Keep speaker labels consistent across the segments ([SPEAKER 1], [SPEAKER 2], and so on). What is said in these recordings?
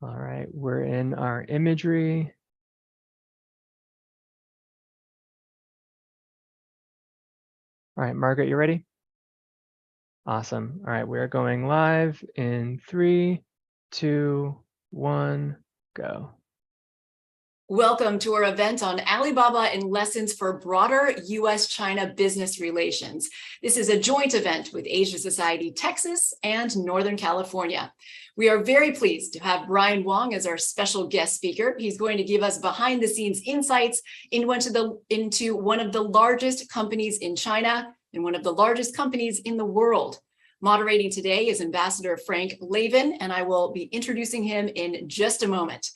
[SPEAKER 1] All right, we're in our imagery. All right, Margaret, you ready? Awesome. All right, we're going live in 3, 2, 1, go.
[SPEAKER 2] Welcome to our event on Alibaba and lessons for broader U.S.-China business relations. This is a joint event with Asia Society Texas and Northern California. We are very pleased to have Brian Wong as our special guest speaker. He's going to give us behind-the-scenes insights into one of the largest companies in China and one of the largest companies in the world. Moderating today is Ambassador Frank Lavin, and I will be introducing him in just a moment.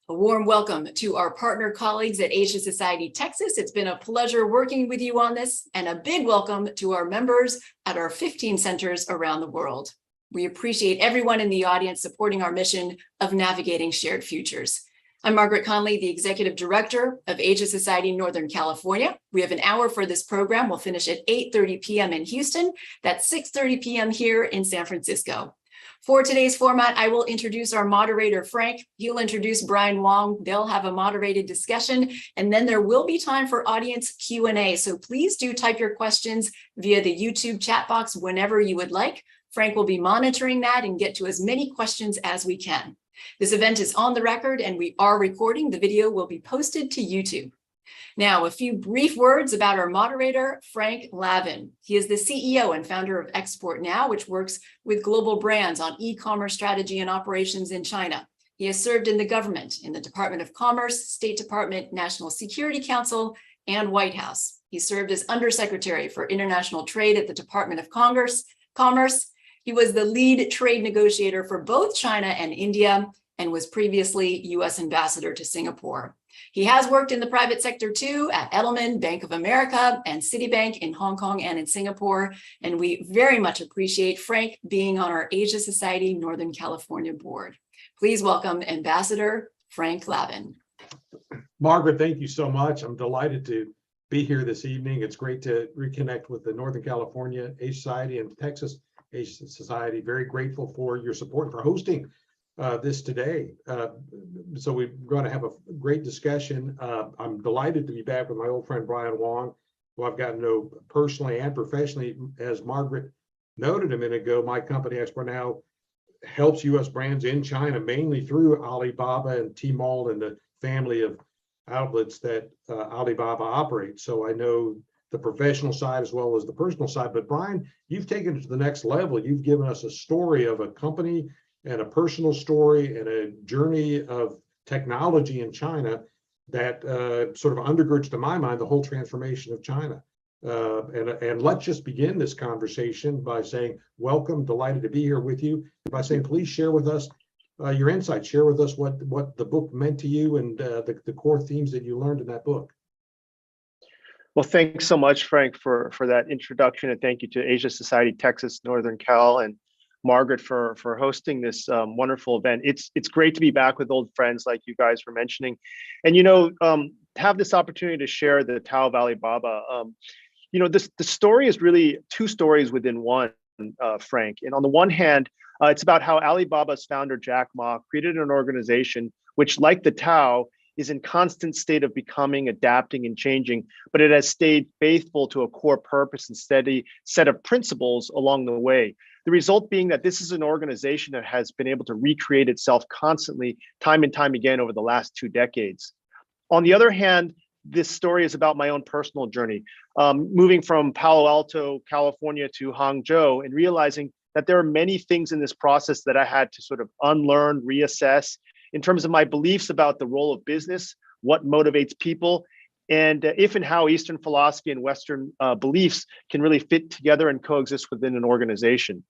[SPEAKER 2] A warm welcome to our partner colleagues at Asia Society Texas. It's been a pleasure working with you on this, and a big welcome to our members at our 15 centers around the world. We appreciate everyone in the audience supporting our mission of navigating shared futures. I'm Margaret Conley, the Executive Director of Asia Society Northern California. We have an hour for this program. We'll finish at 8:30 p.m. in Houston. That's 6:30 p.m. here in San Francisco. For today's format, I will introduce our moderator, Frank. He'll introduce Brian Wong. They'll have a moderated discussion, and then there will be time for audience Q&A. So please do type your questions via the YouTube chat box whenever you would like. Frank will be monitoring that and get to as many questions as we can. This event is on the record, and we are recording. The video will be posted to YouTube. Now, a few brief words about our moderator, Frank Lavin. He is the CEO and founder of Export Now, which works with global brands on e-commerce strategy and operations in China. He has served in the government, in the Department of Commerce, State Department, National Security Council, and White House. He served as Undersecretary for International Trade at the Department of Commerce. He was the lead trade negotiator for both China and India, and was previously U.S. Ambassador to Singapore. He has worked in the private sector too, at Edelman, Bank of America, and Citibank in Hong Kong and in Singapore. And we very much appreciate Frank being on our Asia Society Northern California board. Please welcome Ambassador Frank Lavin.
[SPEAKER 3] Margaret, thank you so much. I'm delighted to be here this evening. It's great to reconnect with the Northern California Asia Society and Texas Asia Society. Very grateful for your support for hosting this today. So we're going to have a great discussion. I'm delighted to be back with my old friend Brian Wong, who I've gotten to know personally and professionally. As Margaret noted a minute ago, my company Export Now helps U.S. brands in China, mainly through Alibaba and Tmall and the family of outlets that Alibaba operates. So I know the professional side as well as the personal side. But Brian, you've taken it to the next level. You've given us a story of a company and a personal story and a journey of technology in China that sort of undergirds, to my mind, the whole transformation of China. And let's just begin this conversation by saying, welcome, delighted to be here with you. By saying, please share with us your insights, share with us what the book meant to you and the core themes that you learned in that book.
[SPEAKER 4] Well, thanks so much, Frank, for that introduction, and thank you to Asia Society Texas, Northern Cal, and Margaret for hosting this wonderful event. It's great to be back with old friends like you guys were mentioning, and have this opportunity to share the Tao of Alibaba. The story is really two stories within one, Frank. And on the one hand, it's about how Alibaba's founder Jack Ma created an organization which, like the Tao, is in constant state of becoming, adapting, and changing, but it has stayed faithful to a core purpose and steady set of principles along the way. The result being that this is an organization that has been able to recreate itself constantly, time and time again over the last 2 decades. On the other hand, this story is about my own personal journey, moving from Palo Alto, California to Hangzhou, and realizing that there are many things in this process that I had to sort of unlearn, reassess, in terms of my beliefs about the role of business, what motivates people, and if and how Eastern philosophy and Western beliefs can really fit together and coexist within an organization.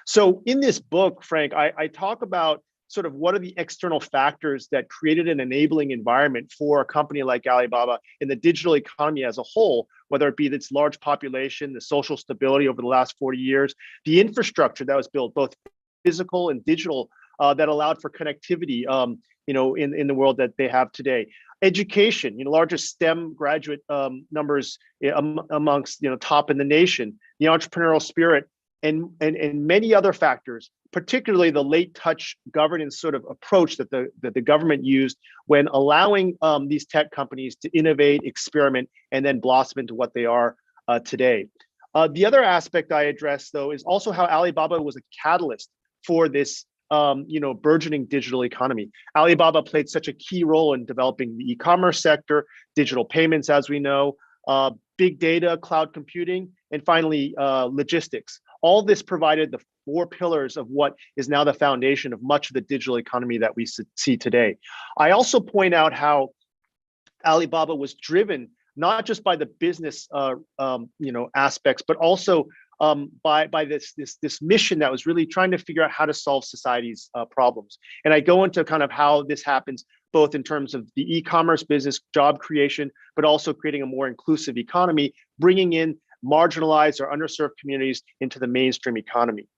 [SPEAKER 4] So in this book, Frank, I talk about sort of what are the external factors that created an enabling environment for a company like Alibaba in the digital economy as a whole, whether it be its large population, the social stability over the last 40 years, the infrastructure that was built, both physical and digital, that allowed for connectivity, in the world that they have today. Education, largest STEM graduate numbers amongst, top in the nation. The entrepreneurial spirit and many other factors, particularly the late touch governance sort of approach that the government used when allowing these tech companies to innovate, experiment, and then blossom into what they are today. The other aspect I address, though, is also how Alibaba was a catalyst for this burgeoning digital economy. Alibaba played such a key role in developing the e-commerce sector, digital payments, as we know, big data, cloud computing, and finally, logistics. All this provided the 4 pillars of what is now the foundation of much of the digital economy that we see today. I also point out how Alibaba was driven not just by the business aspects, but also by this mission that was really trying to figure out how to solve society's problems. And I go into kind of how this happens, both in terms of the e-commerce business, job creation, but also creating a more inclusive economy, bringing in marginalized or underserved communities into the mainstream economy.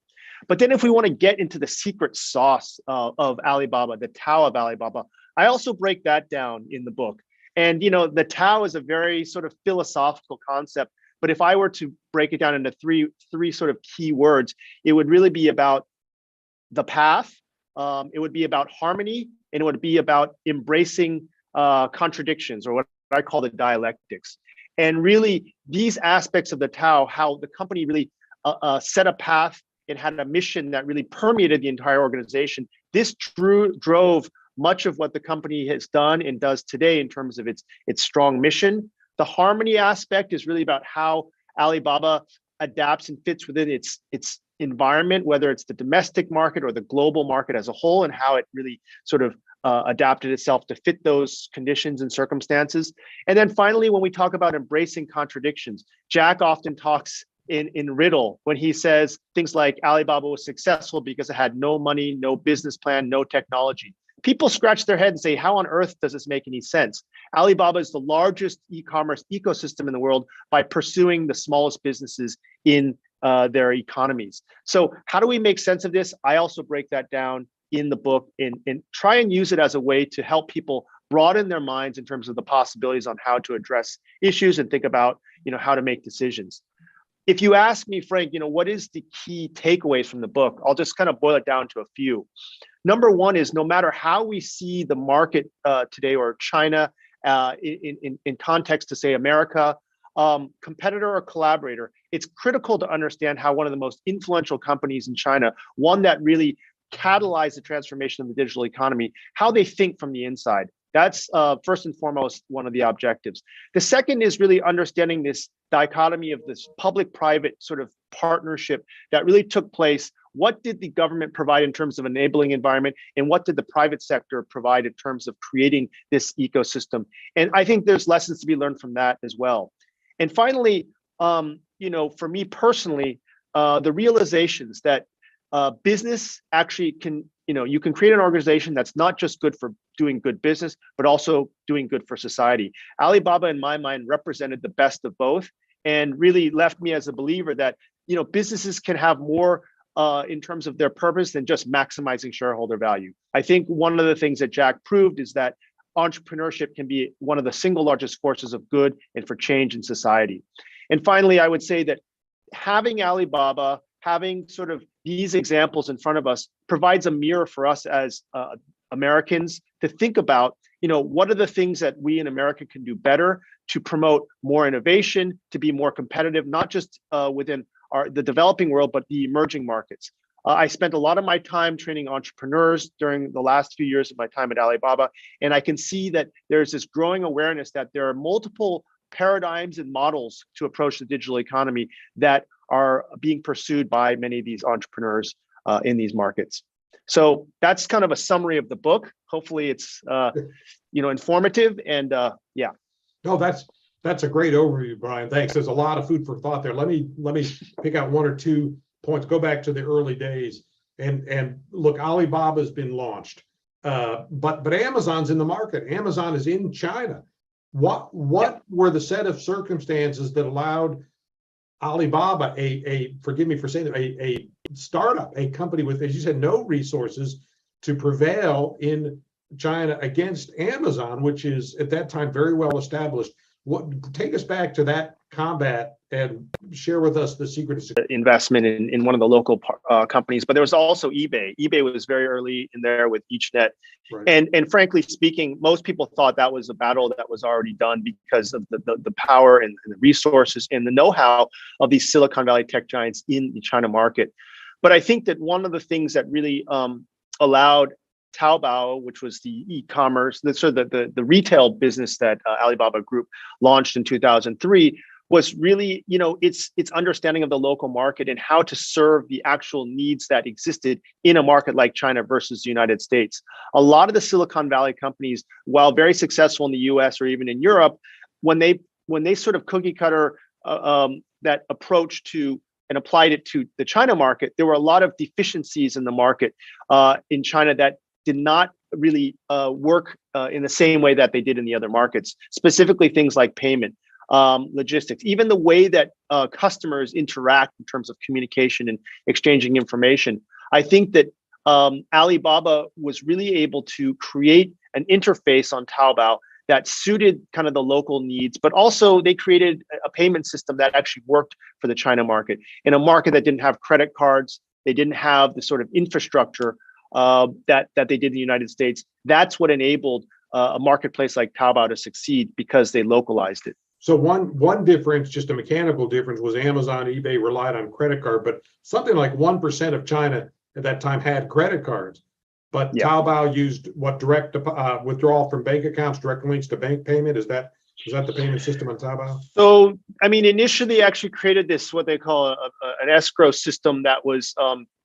[SPEAKER 4] But then if we want to get into the secret sauce of Alibaba, the Tao of Alibaba, I also break that down in the book. And the Tao is a very sort of philosophical concept, but if I were to break it down into three sort of key words, it would really be about the path, it would be about harmony, and it would be about embracing contradictions, or what I call the dialectics. And really, these aspects of the Tao, how the company really set a path and had a mission that really permeated the entire organization, this drove much of what the company has done and does today in terms of its strong mission. The harmony aspect is really about how Alibaba adapts and fits within its environment, whether it's the domestic market or the global market as a whole, and how it really sort of adapted itself to fit those conditions and circumstances. And then finally, when we talk about embracing contradictions, Jack often talks in riddle when he says things like Alibaba was successful because it had no money, no business plan, no technology. People scratch their head and say, how on earth does this make any sense? Alibaba is the largest e-commerce ecosystem in the world by pursuing the smallest businesses in their economies. So how do we make sense of this? I also break that down in the book and try and use it as a way to help people broaden their minds in terms of the possibilities on how to address issues and think about how to make decisions. If you ask me, Frank, what is the key takeaways from the book? I'll just kind of boil it down to a few. Number one is no matter how we see the market today or China in context to say America, competitor or collaborator, it's critical to understand how one of the most influential companies in China, one that really catalyzed the transformation of the digital economy, how they think from the inside. That's first and foremost one of the objectives. The second is really understanding this dichotomy of this public-private sort of partnership that really took place. What did the government provide in terms of enabling environment, and what did the private sector provide in terms of creating this ecosystem? And I think there's lessons to be learned from that as well. And finally, for me personally, the realizations that business actually can, you can create an organization that's not just good for doing good business, but also doing good for society. Alibaba, in my mind, represented the best of both and really left me as a believer that, businesses can have more in terms of their purpose than just maximizing shareholder value. I think one of the things that Jack proved is that entrepreneurship can be one of the single largest forces of good and for change in society. And finally, I would say that having Alibaba, having sort of these examples in front of us provides a mirror for us as Americans to think about, what are the things that we in America can do better to promote more innovation, to be more competitive, not just within the developing world, but the emerging markets. I spent a lot of my time training entrepreneurs during the last few years of my time at Alibaba, and I can see that there's this growing awareness that there are multiple paradigms and models to approach the digital economy that are being pursued by many of these entrepreneurs in these markets. So that's kind of a summary of the book. Hopefully it's informative and yeah.
[SPEAKER 3] No, that's a great overview, Brian. Thanks. There's a lot of food for thought there. Let me pick out one or two points. Go back to the early days and look. Alibaba's been launched, but Amazon's in the market. Amazon is in China. What were the set of circumstances that allowed Alibaba, forgive me for saying that, a startup, a company with, as you said, no resources, to prevail in China against Amazon, which is at that time very well established? Take us back to that combat and share with us the secret of success.
[SPEAKER 4] Investment in one of the local companies, but there was also eBay. eBay was very early in there with EachNet. Right. And frankly speaking, most people thought that was a battle that was already done because of the power and the resources and the know-how of these Silicon Valley tech giants in the China market. But I think that one of the things that really allowed Taobao, which was the e-commerce, the retail business that Alibaba Group launched in 2003, was really, its understanding of the local market and how to serve the actual needs that existed in a market like China versus the United States. A lot of the Silicon Valley companies, while very successful in the US or even in Europe, when they sort of cookie cutter that approach to and applied it to the China market, there were a lot of deficiencies in the market in China that did not really work in the same way that they did in the other markets, specifically things like payment, logistics, even the way that customers interact in terms of communication and exchanging information. I think that Alibaba was really able to create an interface on Taobao that suited kind of the local needs, but also they created a payment system that actually worked for the China market. In a market that didn't have credit cards, they didn't have the sort of infrastructure that they did in the United States. That's what enabled a marketplace like Taobao to succeed, because they localized it.
[SPEAKER 3] So one difference, just a mechanical difference, was Amazon, eBay relied on credit card, but something like 1% of China at that time had credit cards. But yeah. Taobao used direct withdrawal from bank accounts, direct links to bank payment. Is that the payment system on Taobao?
[SPEAKER 4] So, I mean, initially, they actually created this, what they call an escrow system that was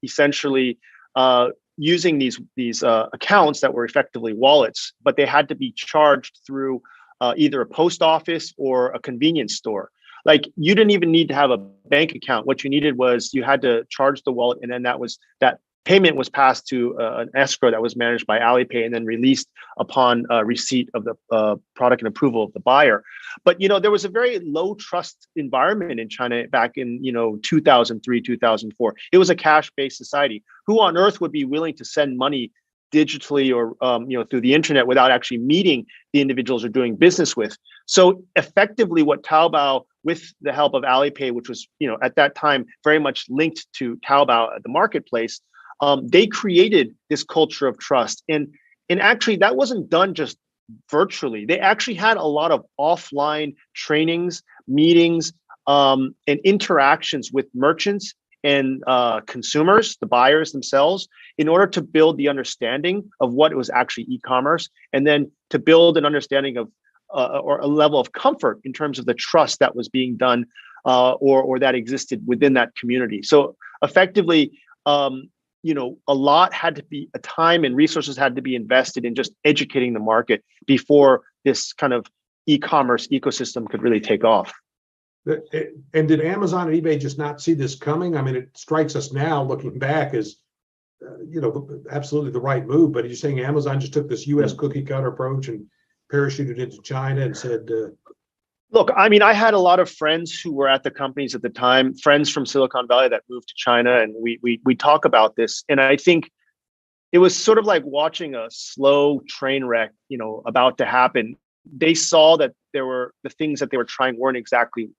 [SPEAKER 4] essentially using these accounts that were effectively wallets, but they had to be charged through either a post office or a convenience store. Like, you didn't even need to have a bank account. What you needed was you had to charge the wallet, and then that payment was passed to an escrow that was managed by Alipay and then released upon receipt of the product and approval of the buyer. But there was a very low trust environment in China back in 2003, 2004. It was a cash-based society. Who on earth would be willing to send money digitally or through the internet without actually meeting the individuals they're doing business with? So effectively, what Taobao, with the help of Alipay, which was at that time very much linked to Taobao at the marketplace, they created this culture of trust. And actually, that wasn't done just virtually. They actually had a lot of offline trainings, meetings, and interactions with merchants and consumers, the buyers themselves, in order to build the understanding of what was actually e-commerce, and then to build an understanding of or a level of comfort in terms of the trust that was being done or that existed within that community. So effectively, a lot had to be, time and resources had to be invested in just educating the market before this kind of e-commerce ecosystem could really take off.
[SPEAKER 3] And did Amazon and eBay just not see this coming? I mean, it strikes us now looking back as, absolutely the right move. But are you saying Amazon just took this U.S. cookie cutter approach and parachuted into China and said,
[SPEAKER 4] Look, I mean, I had a lot of friends who were at the companies at the time, friends from Silicon Valley that moved to China, and we talk about this. And I think it was sort of like watching a slow train wreck, about to happen. They saw that the things that they were trying weren't exactly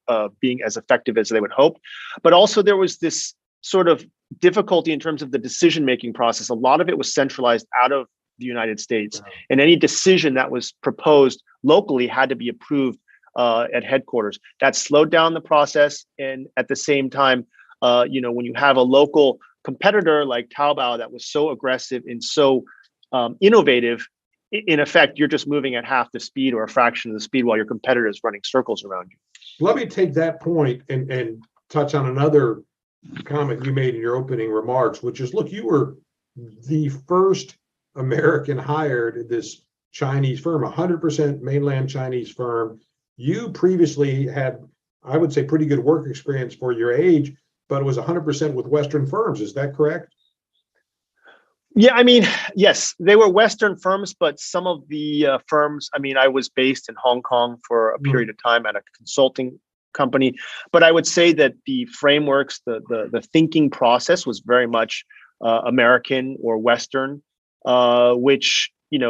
[SPEAKER 4] being as effective as they would hope. But also there was this sort of difficulty in terms of the decision-making process. A lot of it was centralized out of the United States. Wow. And any decision that was proposed locally had to be approved at headquarters. That slowed down the process. And at the same time, when you have a local competitor like Taobao that was so aggressive and so innovative, in effect, you're just moving at half the speed or a fraction of the speed while your competitor is running circles around you.
[SPEAKER 3] Let me take that point and touch on another comment you made in your opening remarks, which is, look, you were the first American hired at this Chinese firm, 100% mainland Chinese firm. You previously had, I would say, pretty good work experience for your age, but it was 100% with Western firms. Is that correct?
[SPEAKER 4] Yeah, I mean, yes, they were Western firms, but some of the firms, I mean, I was based in Hong Kong for a period of time at a consulting company, but I would say that the frameworks, the thinking process was very much American or Western, which, in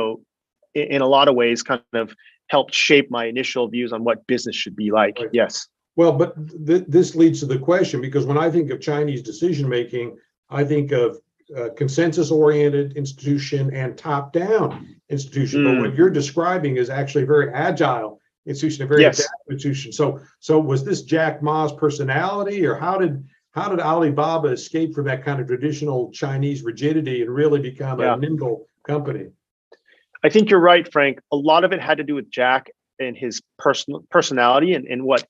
[SPEAKER 4] a lot of ways kind of helped shape my initial views on what business should be like.
[SPEAKER 3] Right.
[SPEAKER 4] Yes.
[SPEAKER 3] Well, but this leads to the question, because when I think of Chinese decision making, I think of consensus-oriented institution and top-down institution. But what you're describing is actually a very agile institution, a very
[SPEAKER 4] Yes.
[SPEAKER 3] adaptive institution. So was this Jack Ma's personality, or how did Alibaba escape from that kind of traditional Chinese rigidity and really become a nimble company?
[SPEAKER 4] I think you're right, Frank. A lot of it had to do with Jack and his personality and what,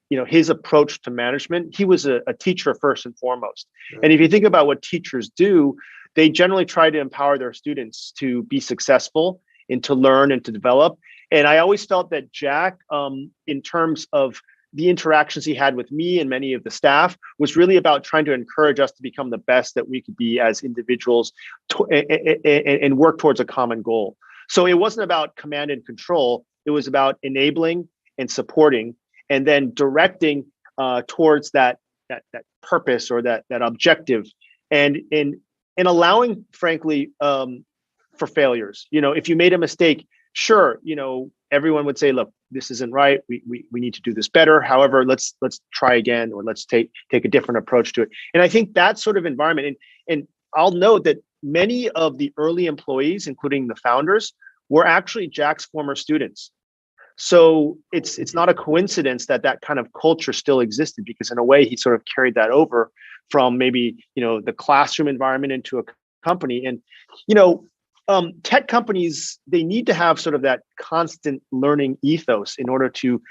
[SPEAKER 4] his approach to management. He was a teacher first and foremost.
[SPEAKER 3] Yeah.
[SPEAKER 4] And if you think about what teachers do, they generally try to empower their students to be successful and to learn and to develop. And I always felt that Jack, in terms of the interactions he had with me and many of the staff, was really about trying to encourage us to become the best that we could be as individuals and work towards a common goal. So it wasn't about command and control. It was about enabling and supporting, and then directing towards that purpose or that objective, and allowing, frankly, for failures. If you made a mistake, sure, everyone would say, look, this isn't right. We need to do this better. However, let's try again, or let's take a different approach to it. And I think that sort of environment, and I'll note that many of the early employees, including the founders, were actually Jack's former students. So it's not a coincidence that kind of culture still existed, because in a way he sort of carried that over from maybe, the classroom environment into a company. And, tech companies, they need to have sort of that constant learning ethos in order to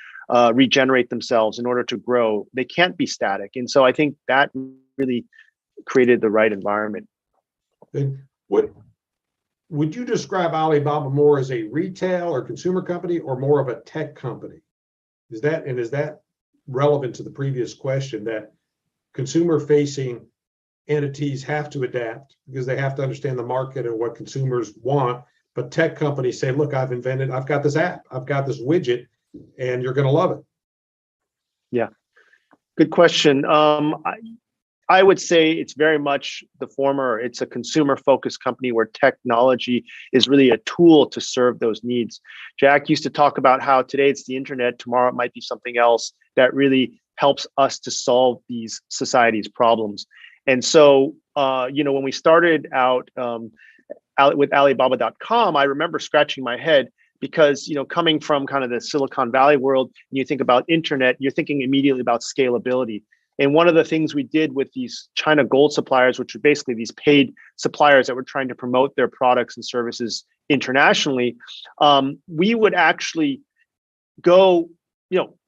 [SPEAKER 4] regenerate themselves, in order to grow. They can't be static. And so I think that really created the right environment.
[SPEAKER 3] And would you describe Alibaba more as a retail or consumer company, or more of a tech company? Is that relevant to the previous question, that consumer-facing entities have to adapt because they have to understand the market and what consumers want, but tech companies say, look, I've got this app, I've got this widget, and you're going to love it?
[SPEAKER 4] Yeah, good question. I would say it's very much the former. It's a consumer-focused company where technology is really a tool to serve those needs. Jack used to talk about how today it's the internet, tomorrow it might be something else that really helps us to solve these society's problems. And so, when we started out with Alibaba.com, I remember scratching my head because, coming from kind of the Silicon Valley world, and you think about internet, you're thinking immediately about scalability. And one of the things we did with these China Gold suppliers, which are basically these paid suppliers that were trying to promote their products and services internationally, we would actually go,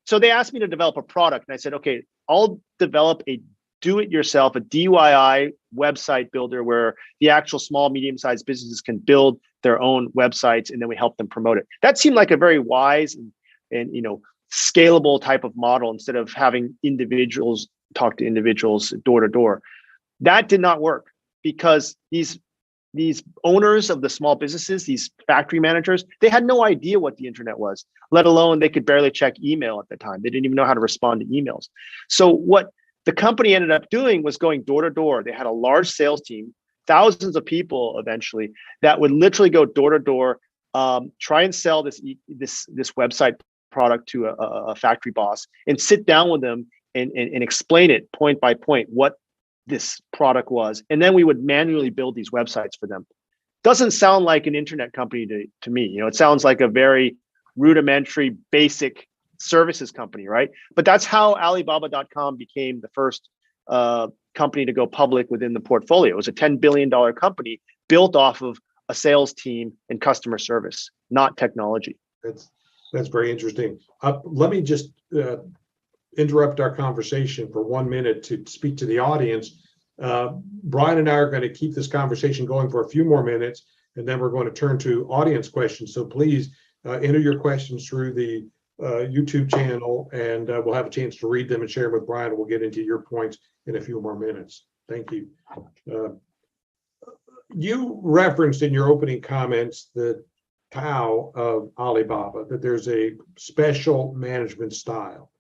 [SPEAKER 4] so they asked me to develop a product. And I said, okay, I'll develop a do-it-yourself, a DIY website builder where the actual small, medium-sized businesses can build their own websites, and then we help them promote it. That seemed like a very wise and scalable type of model, instead of having individuals talk to individuals door to door. That did not work, because these owners of the small businesses, these factory managers, they had no idea what the internet was, let alone they could barely check email at the time. They didn't even know how to respond to emails. So what the company ended up doing was going door to door. They had a large sales team, thousands of people eventually, that would literally go door to door, try and sell this website product to a factory boss, and sit down with them and explain it point by point what this product was. And then we would manually build these websites for them. Doesn't sound like an internet company to me. It sounds like a very rudimentary, basic services company, right? But that's how Alibaba.com became the first company to go public within the portfolio. It was a $10 billion company built off of a sales team and customer service, not technology.
[SPEAKER 3] That's very interesting. Let me just interrupt our conversation for 1 minute to speak to the audience. Brian and I are going to keep this conversation going for a few more minutes, and then we're going to turn to audience questions. So please enter your questions through the YouTube channel, and we'll have a chance to read them and share them with Brian. We'll get into your points in a few more minutes. Thank you. You referenced in your opening comments the Tao of Alibaba, that there's a special management style.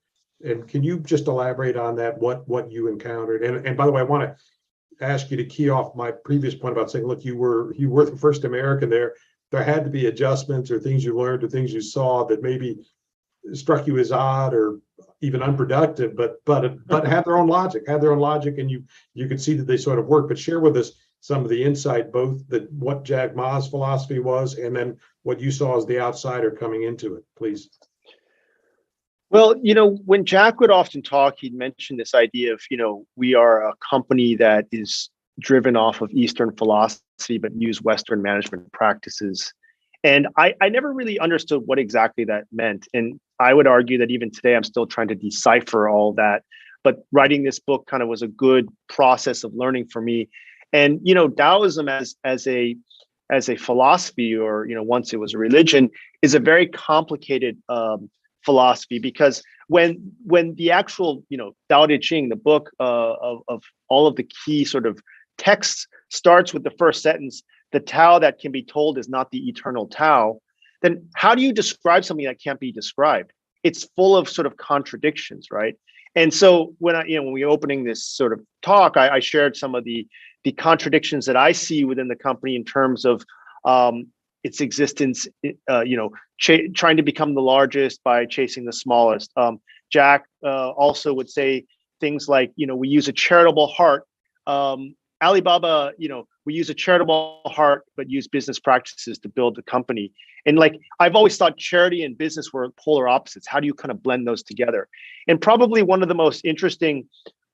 [SPEAKER 3] And can you just elaborate on that, what you encountered? And by the way, I want to ask you to key off my previous point about saying, look, you were the first American there. there had to be adjustments or things you learned or things you saw that maybe struck you as odd or even unproductive, but had their own logic, and you could see that they sort of work. But share with us some of the insight, both that what Jack Ma's philosophy was, and then what you saw as the outsider coming into it, please.
[SPEAKER 4] Well, when Jack would often talk, he'd mention this idea of, we are a company that is driven off of Eastern philosophy, but use Western management practices. And I never really understood what exactly that meant. And I would argue that even today, I'm still trying to decipher all that. But writing this book kind of was a good process of learning for me. And, Taoism as a philosophy, or, once it was a religion, is a very complicated philosophy, because when the actual, Tao Te Ching, the book of all of the key sort of texts, starts with the first sentence, the Tao that can be told is not the eternal Tao, then how do you describe something that can't be described? It's full of sort of contradictions, right? And so when we were opening this sort of talk, I shared some of the contradictions that I see within the company in terms of its existence, trying to become the largest by chasing the smallest. Jack also would say things like, we use a charitable heart. Alibaba, we use a charitable heart, but use business practices to build the company. And I've always thought charity and business were polar opposites. How do you kind of blend those together? And probably one of the most interesting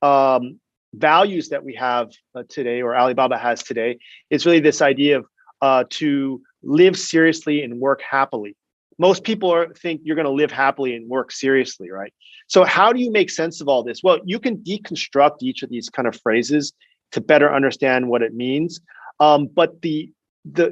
[SPEAKER 4] values that we have today, or Alibaba has today, is really this idea of to live seriously and work happily. Most people think you're going to live happily and work seriously, right? So how do you make sense of all this? Well, you can deconstruct each of these kind of phrases to better understand what it means. But the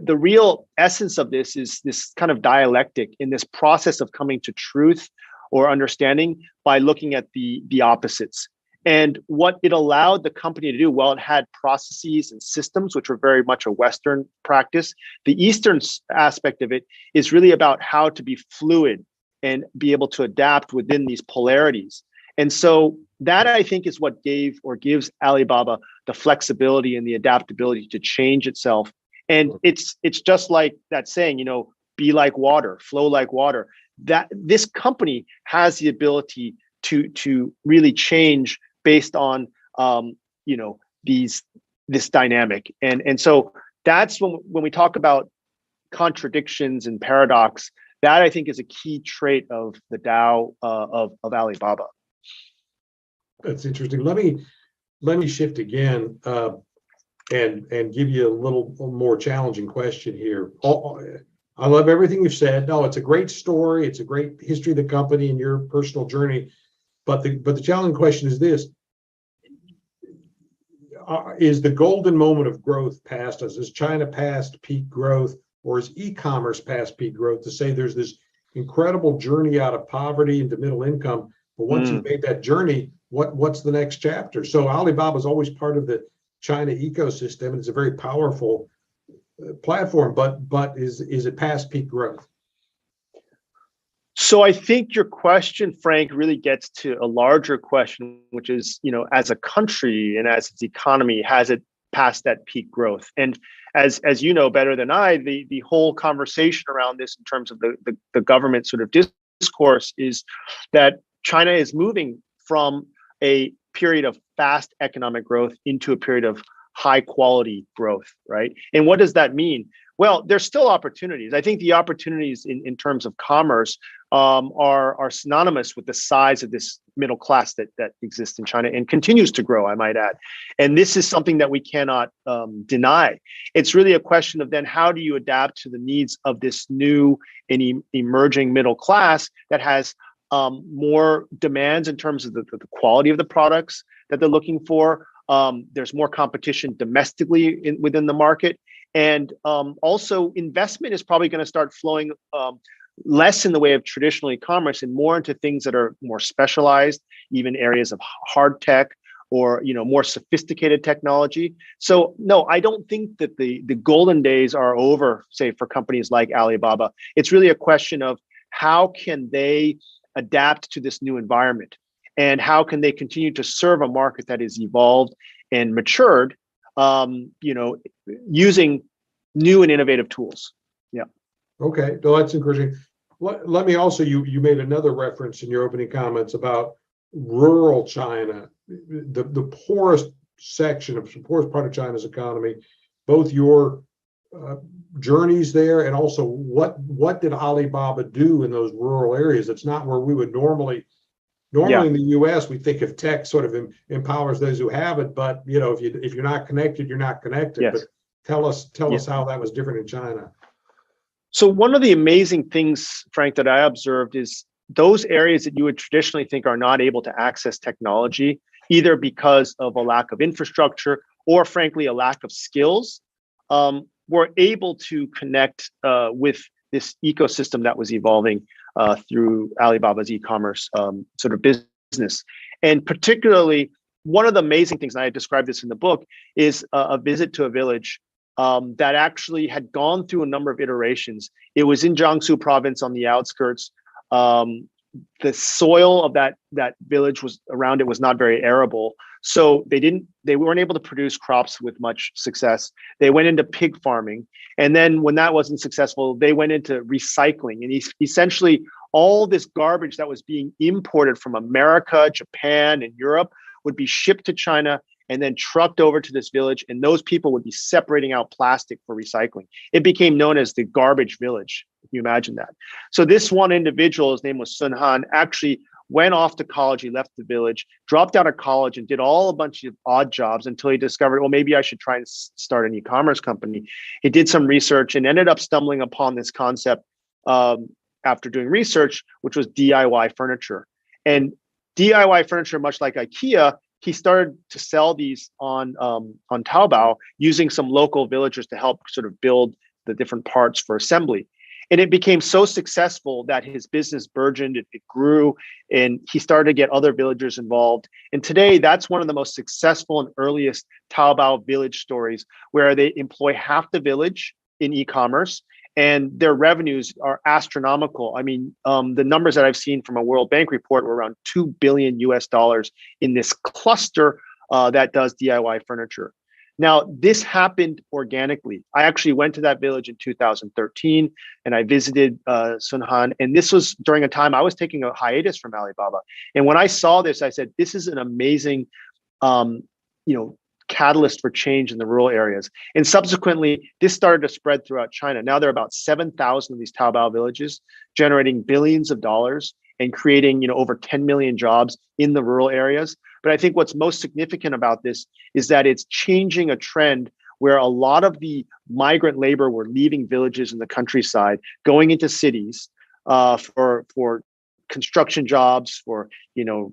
[SPEAKER 4] real essence of this is this kind of dialectic in this process of coming to truth or understanding by looking at the opposites. And what it allowed the company to do, well, it had processes and systems, which were very much a Western practice. The Eastern aspect of it is really about how to be fluid and be able to adapt within these polarities. And so that, I think, is what gave or gives Alibaba the flexibility and the adaptability to change itself. And it's just like that saying, be like water, flow like water. That this company has the ability to really change based on this dynamic. And so that's when we talk about contradictions and paradox, that I think is a key trait of the Tao of Alibaba.
[SPEAKER 3] That's interesting. Let me shift again and give you a little more challenging question here. I love everything you've said. No, it's a great story. It's a great history of the company and your personal journey. But the challenging question is this: is the golden moment of growth past us? Is China past peak growth, or is e-commerce past peak growth? To say there's this incredible journey out of poverty into middle income, but once you've made that journey, what's the next chapter? So Alibaba is always part of the China ecosystem, and it's a very powerful platform. But is it past peak growth?
[SPEAKER 4] So I think your question, Frank, really gets to a larger question, which is, as a country and as its economy, has it passed that peak growth? And as you know better than I, the whole conversation around this in terms of the government sort of discourse is that China is moving from a period of fast economic growth into a period of high quality growth, right? And what does that mean? Well, there's still opportunities. I think the opportunities in terms of commerce are synonymous with the size of this middle class that exists in China and continues to grow, I might add. And this is something that we cannot deny. It's really a question of then how do you adapt to the needs of this new and emerging middle class that has more demands in terms of the quality of the products that they're looking for. There's more competition domestically within the market. And also investment is probably going to start flowing less in the way of traditional e-commerce and more into things that are more specialized, even areas of hard tech or more sophisticated technology. So no, I don't think that the golden days are over, say, for companies like Alibaba. It's really a question of how can they adapt to this new environment and how can they continue to serve a market that is evolved and matured, using new and innovative tools. Yeah.
[SPEAKER 3] Okay, no, that's encouraging. Let me also, you made another reference in your opening comments about rural China, the poorest section of the poorest part of China's economy. Both your journeys there and also what did Alibaba do in those rural areas? It's not where we would normally in the US we think of tech sort of empowers those who have it, but you know, if you're not connected, you're not connected.
[SPEAKER 4] Yes.
[SPEAKER 3] But tell us how that was different in China.
[SPEAKER 4] So one of the amazing things, Frank, that I observed is those areas that you would traditionally think are not able to access technology, either because of a lack of infrastructure or frankly, a lack of skills, were able to connect with this ecosystem that was evolving through Alibaba's e-commerce sort of business. And particularly, one of the amazing things, and I described this in the book, is a visit to a village that actually had gone through a number of iterations. It was in Jiangsu province on the outskirts. The soil of that village was around it was not very arable. So they weren't able to produce crops with much success. They went into pig farming. And then when that wasn't successful, they went into recycling. And essentially all this garbage that was being imported from America, Japan, and Europe would be shipped to China and then trucked over to this village. And those people would be separating out plastic for recycling. It became known as the garbage village. Can you imagine that? So this one individual, his name was Sun Han, actually went off to college. He left the village, dropped out of college, and did a bunch of odd jobs until he discovered, well, maybe I should try and start an e-commerce company. He did some research and ended up stumbling upon this concept after doing research, which was DIY furniture. And DIY furniture, much like IKEA, he started to sell these on Taobao using some local villagers to help sort of build the different parts for assembly. And it became so successful that his business burgeoned, it grew, and he started to get other villagers involved. And today, that's one of the most successful and earliest Taobao village stories, where they employ half the village in e-commerce, and their revenues are astronomical. I mean, the numbers that I've seen from a World Bank report were around $2 billion in this cluster that does DIY furniture. Now, this happened organically. I actually went to that village in 2013 and I visited Sun Han. And this was during a time I was taking a hiatus from Alibaba. And when I saw this, I said, this is an amazing, catalyst for change in the rural areas. And subsequently, this started to spread throughout China. Now there are about 7,000 of these Taobao villages, generating billions of dollars and creating, over 10 million jobs in the rural areas. But I think what's most significant about this is that it's changing a trend where a lot of the migrant labor were leaving villages in the countryside, going into cities for construction jobs, for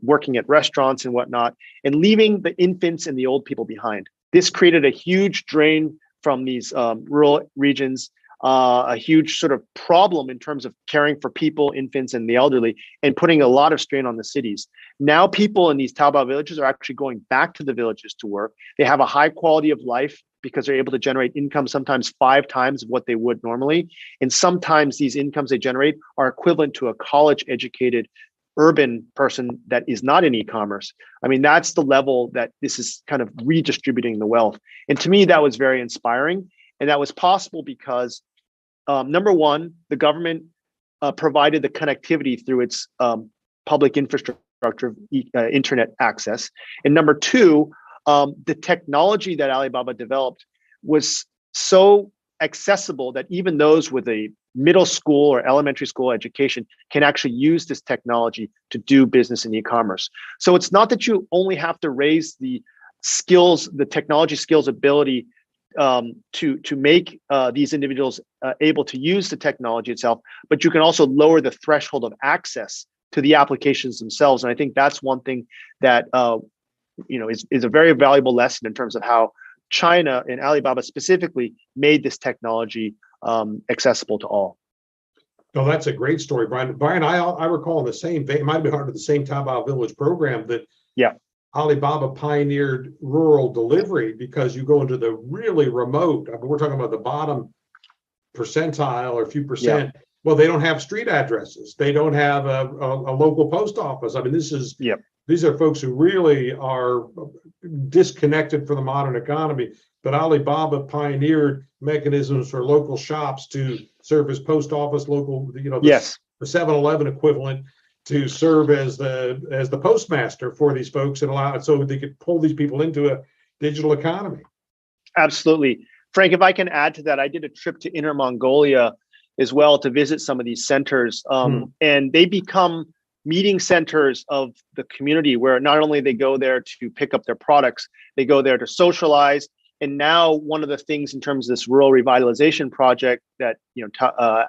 [SPEAKER 4] working at restaurants and whatnot, and leaving the infants and the old people behind. This created a huge drain from these rural regions, a huge sort of problem in terms of caring for people, infants, and the elderly, and putting a lot of strain on the cities. Now people in these Taobao villages are actually going back to the villages to work. They have a high quality of life because they're able to generate income sometimes 5 times what they would normally. And sometimes these incomes they generate are equivalent to a college-educated urban person that is not in e-commerce. I mean, that's the level that this is kind of redistributing the wealth. And to me, that was very inspiring. And that was possible because, number one, the government provided the connectivity through its public infrastructure, internet access. And number two, the technology that Alibaba developed was so accessible that even those with a middle school or elementary school education can actually use this technology to do business in e-commerce. So it's not that you only have to raise the skills, the technology skills ability to make these individuals able to use the technology itself, but you can also lower the threshold of access to the applications themselves. And I think that's one thing that is a very valuable lesson in terms of how China and Alibaba specifically made this technology accessible to all.
[SPEAKER 3] No, that's a great story, Brian. Brian, I recall in the same vein, it might have been part of the same Taobao Village program that Alibaba pioneered rural delivery, because you go into the really remote, I mean, we're talking about the bottom percentile or a few percent. Yeah. Well, they don't have street addresses. They don't have a local post office. I mean, these are folks who really are disconnected from the modern economy. But Alibaba pioneered mechanisms for local shops to serve as post office, local,
[SPEAKER 4] Yes.
[SPEAKER 3] the 7-Eleven equivalent to serve as the postmaster for these folks and allow it so they could pull these people into a digital economy.
[SPEAKER 4] Absolutely. Frank, if I can add to that, I did a trip to Inner Mongolia as well to visit some of these centers. And they become meeting centers of the community where not only they go there to pick up their products, they go there to socialize. And now one of the things in terms of this rural revitalization project that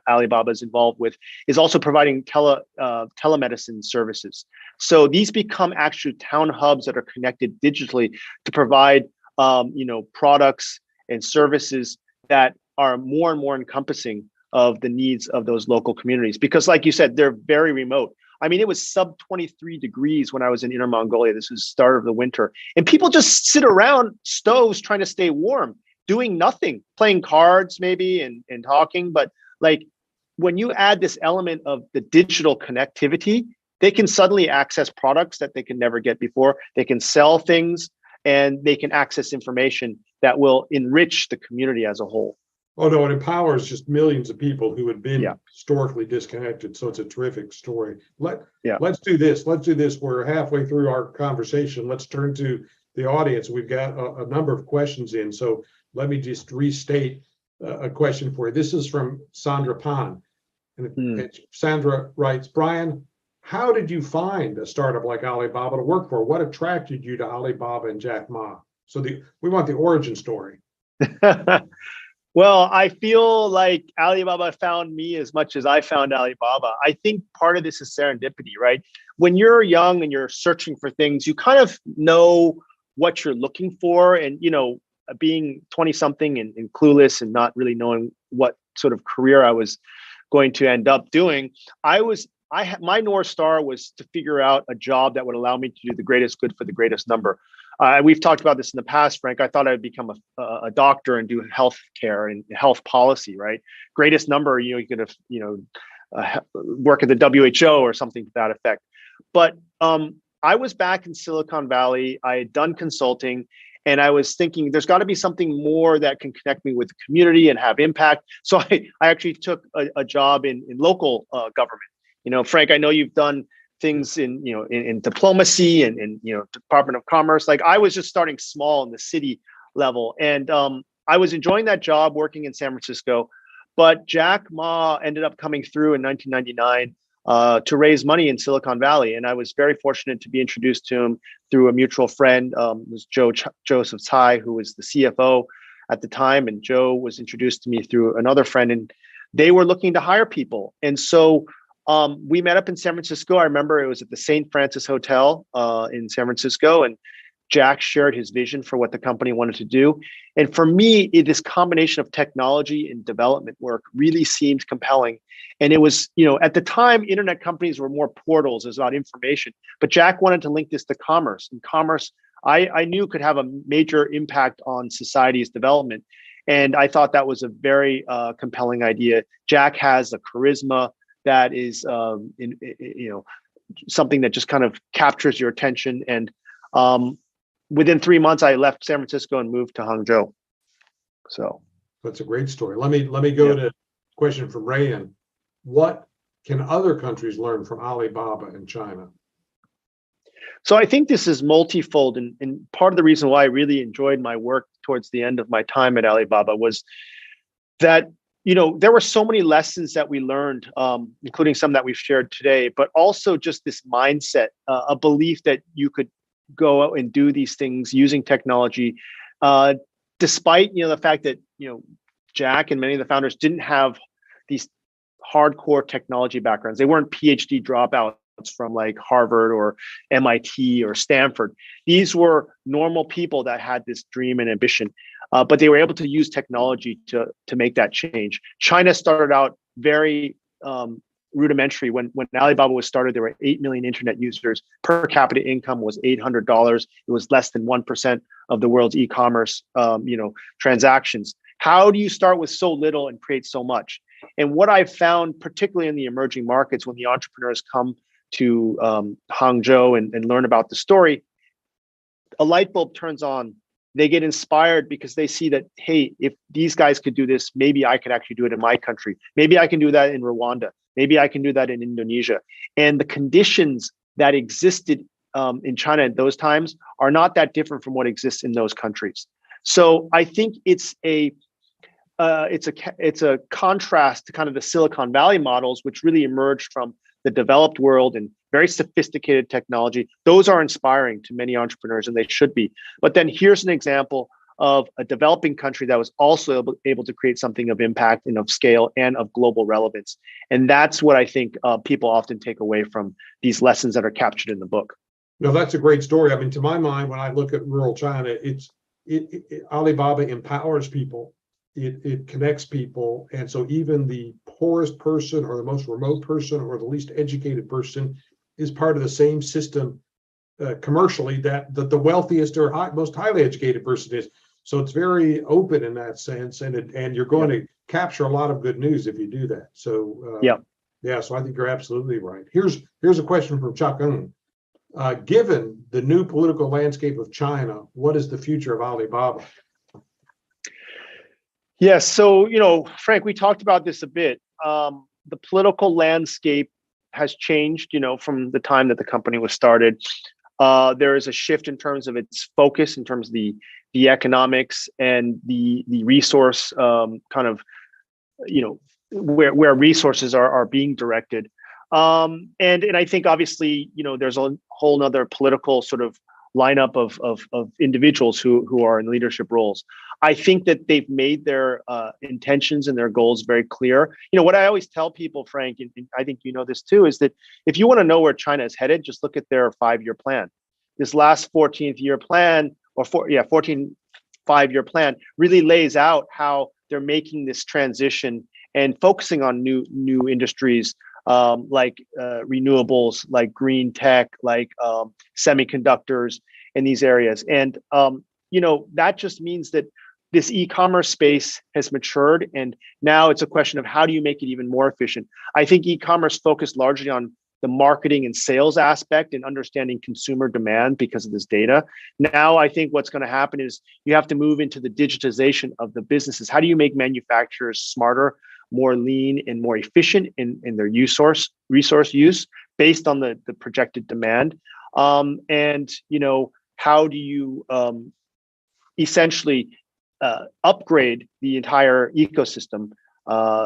[SPEAKER 4] Alibaba is involved with is also providing telemedicine services. So these become actually town hubs that are connected digitally to provide products and services that are more and more encompassing of the needs of those local communities. Because like you said, they're very remote. I mean, it was sub 23 degrees when I was in Inner Mongolia. This was the start of the winter. And people just sit around stoves trying to stay warm, doing nothing, playing cards maybe and talking. But like when you add this element of the digital connectivity, they can suddenly access products that they can never get before. They can sell things and they can access information that will enrich the community as a whole.
[SPEAKER 3] Oh no, it empowers just millions of people who had been historically disconnected. So it's a terrific story. Let's do this. We're halfway through our conversation. Let's turn to the audience. We've got a number of questions in. So let me just restate a question for you. This is from Sandra Pan. And Sandra writes, Brian, how did you find a startup like Alibaba to work for? What attracted you to Alibaba and Jack Ma? So we want the origin story.
[SPEAKER 4] Well, I feel like Alibaba found me as much as I found Alibaba. I think part of this is serendipity, right? When you're young and you're searching for things, you kind of know what you're looking for. And, being 20 something and clueless and not really knowing what sort of career I was going to end up doing, my North Star was to figure out a job that would allow me to do the greatest good for the greatest number. We've talked about this in the past, Frank. I thought I would become a doctor and do health care and health policy, right? Greatest number, you could have, work at the WHO or something to that effect. But I was back in Silicon Valley. I had done consulting and I was thinking there's got to be something more that can connect me with the community and have impact. So I actually took a job in local government. Frank, I know you've done things in diplomacy and Department of Commerce. Like I was just starting small in the city level. And I was enjoying that job working in San Francisco, but Jack Ma ended up coming through in 1999 to raise money in Silicon Valley. And I was very fortunate to be introduced to him through a mutual friend, was Joseph Tsai, who was the CFO at the time. And Joe was introduced to me through another friend, and they were looking to hire people. And so we met up in San Francisco. I remember it was at the St. Francis Hotel in San Francisco, and Jack shared his vision for what the company wanted to do. And for me, this combination of technology and development work really seemed compelling. And it was, at the time, internet companies were more portals, it was about information. But Jack wanted to link this to commerce. And commerce, I knew could have a major impact on society's development. And I thought that was a very compelling idea. Jack has a charisma that is, something that just kind of captures your attention. And within 3 months, I left San Francisco and moved to Hangzhou. So
[SPEAKER 3] that's a great story. Let me go to a question from Rayan. What can other countries learn from Alibaba and China?
[SPEAKER 4] So I think this is multifold. And part of the reason why I really enjoyed my work towards the end of my time at Alibaba was that there were so many lessons that we learned, including some that we've shared today, but also just this mindset, a belief that you could go out and do these things using technology, despite the fact that Jack and many of the founders didn't have these hardcore technology backgrounds. They weren't PhD dropouts from like Harvard or MIT or Stanford. These were normal people that had this dream and ambition. But they were able to use technology to make that change. China started out very rudimentary. When Alibaba was started, there were 8 million internet users. Per capita income was $800. It was less than 1% of the world's e-commerce transactions. How do you start with so little and create so much? And what I've found, particularly in the emerging markets, when the entrepreneurs come to Hangzhou and learn about the story, a light bulb turns on they get inspired because they see that, hey, if these guys could do this, maybe I could actually do it in my country. Maybe I can do that in Rwanda. Maybe I can do that in Indonesia. And the conditions that existed in China at those times are not that different from what exists in those countries. So I think it's a contrast to kind of the Silicon Valley models, which really emerged from the developed world and very sophisticated technology. Those are inspiring to many entrepreneurs, and they should be. But then here's an example of a developing country that was also able to create something of impact and of scale and of global relevance. And that's what I think people often take away from these lessons that are captured in the book.
[SPEAKER 3] No, that's a great story. I mean, to my mind, when I look at rural China, Alibaba empowers people. It connects people. And so even the poorest person or the most remote person or the least educated person is part of the same system commercially that the wealthiest or most highly educated person is. So it's very open in that sense. And you're going to capture a lot of good news if you do that. So so I think you're absolutely right. Here's a question from Chuck Ng. Given the new political landscape of China, what is the future of Alibaba?
[SPEAKER 4] Yes. So, Frank, we talked about this a bit. The political landscape has changed, from the time that the company was started. There is a shift in terms of its focus, in terms of the economics and the resource where resources are being directed. And I think obviously, there's a whole nother political sort of lineup of individuals who are in leadership roles. I think that they've made their intentions and their goals very clear. What I always tell people, Frank, and I think you know this too, is that if you want to know where China is headed, just look at their 5-year plan. This last 14th year plan, 14 5-year plan really lays out how they're making this transition and focusing on new industries like renewables, like green tech, like semiconductors in these areas. And, that just means that this e-commerce space has matured. And now it's a question of how do you make it even more efficient? I think e-commerce focused largely on the marketing and sales aspect and understanding consumer demand because of this data. Now, I think what's going to happen is you have to move into the digitization of the businesses. How do you make manufacturers smarter, more lean, and more efficient in their resource use based on the projected demand? And how do you essentially upgrade the entire ecosystem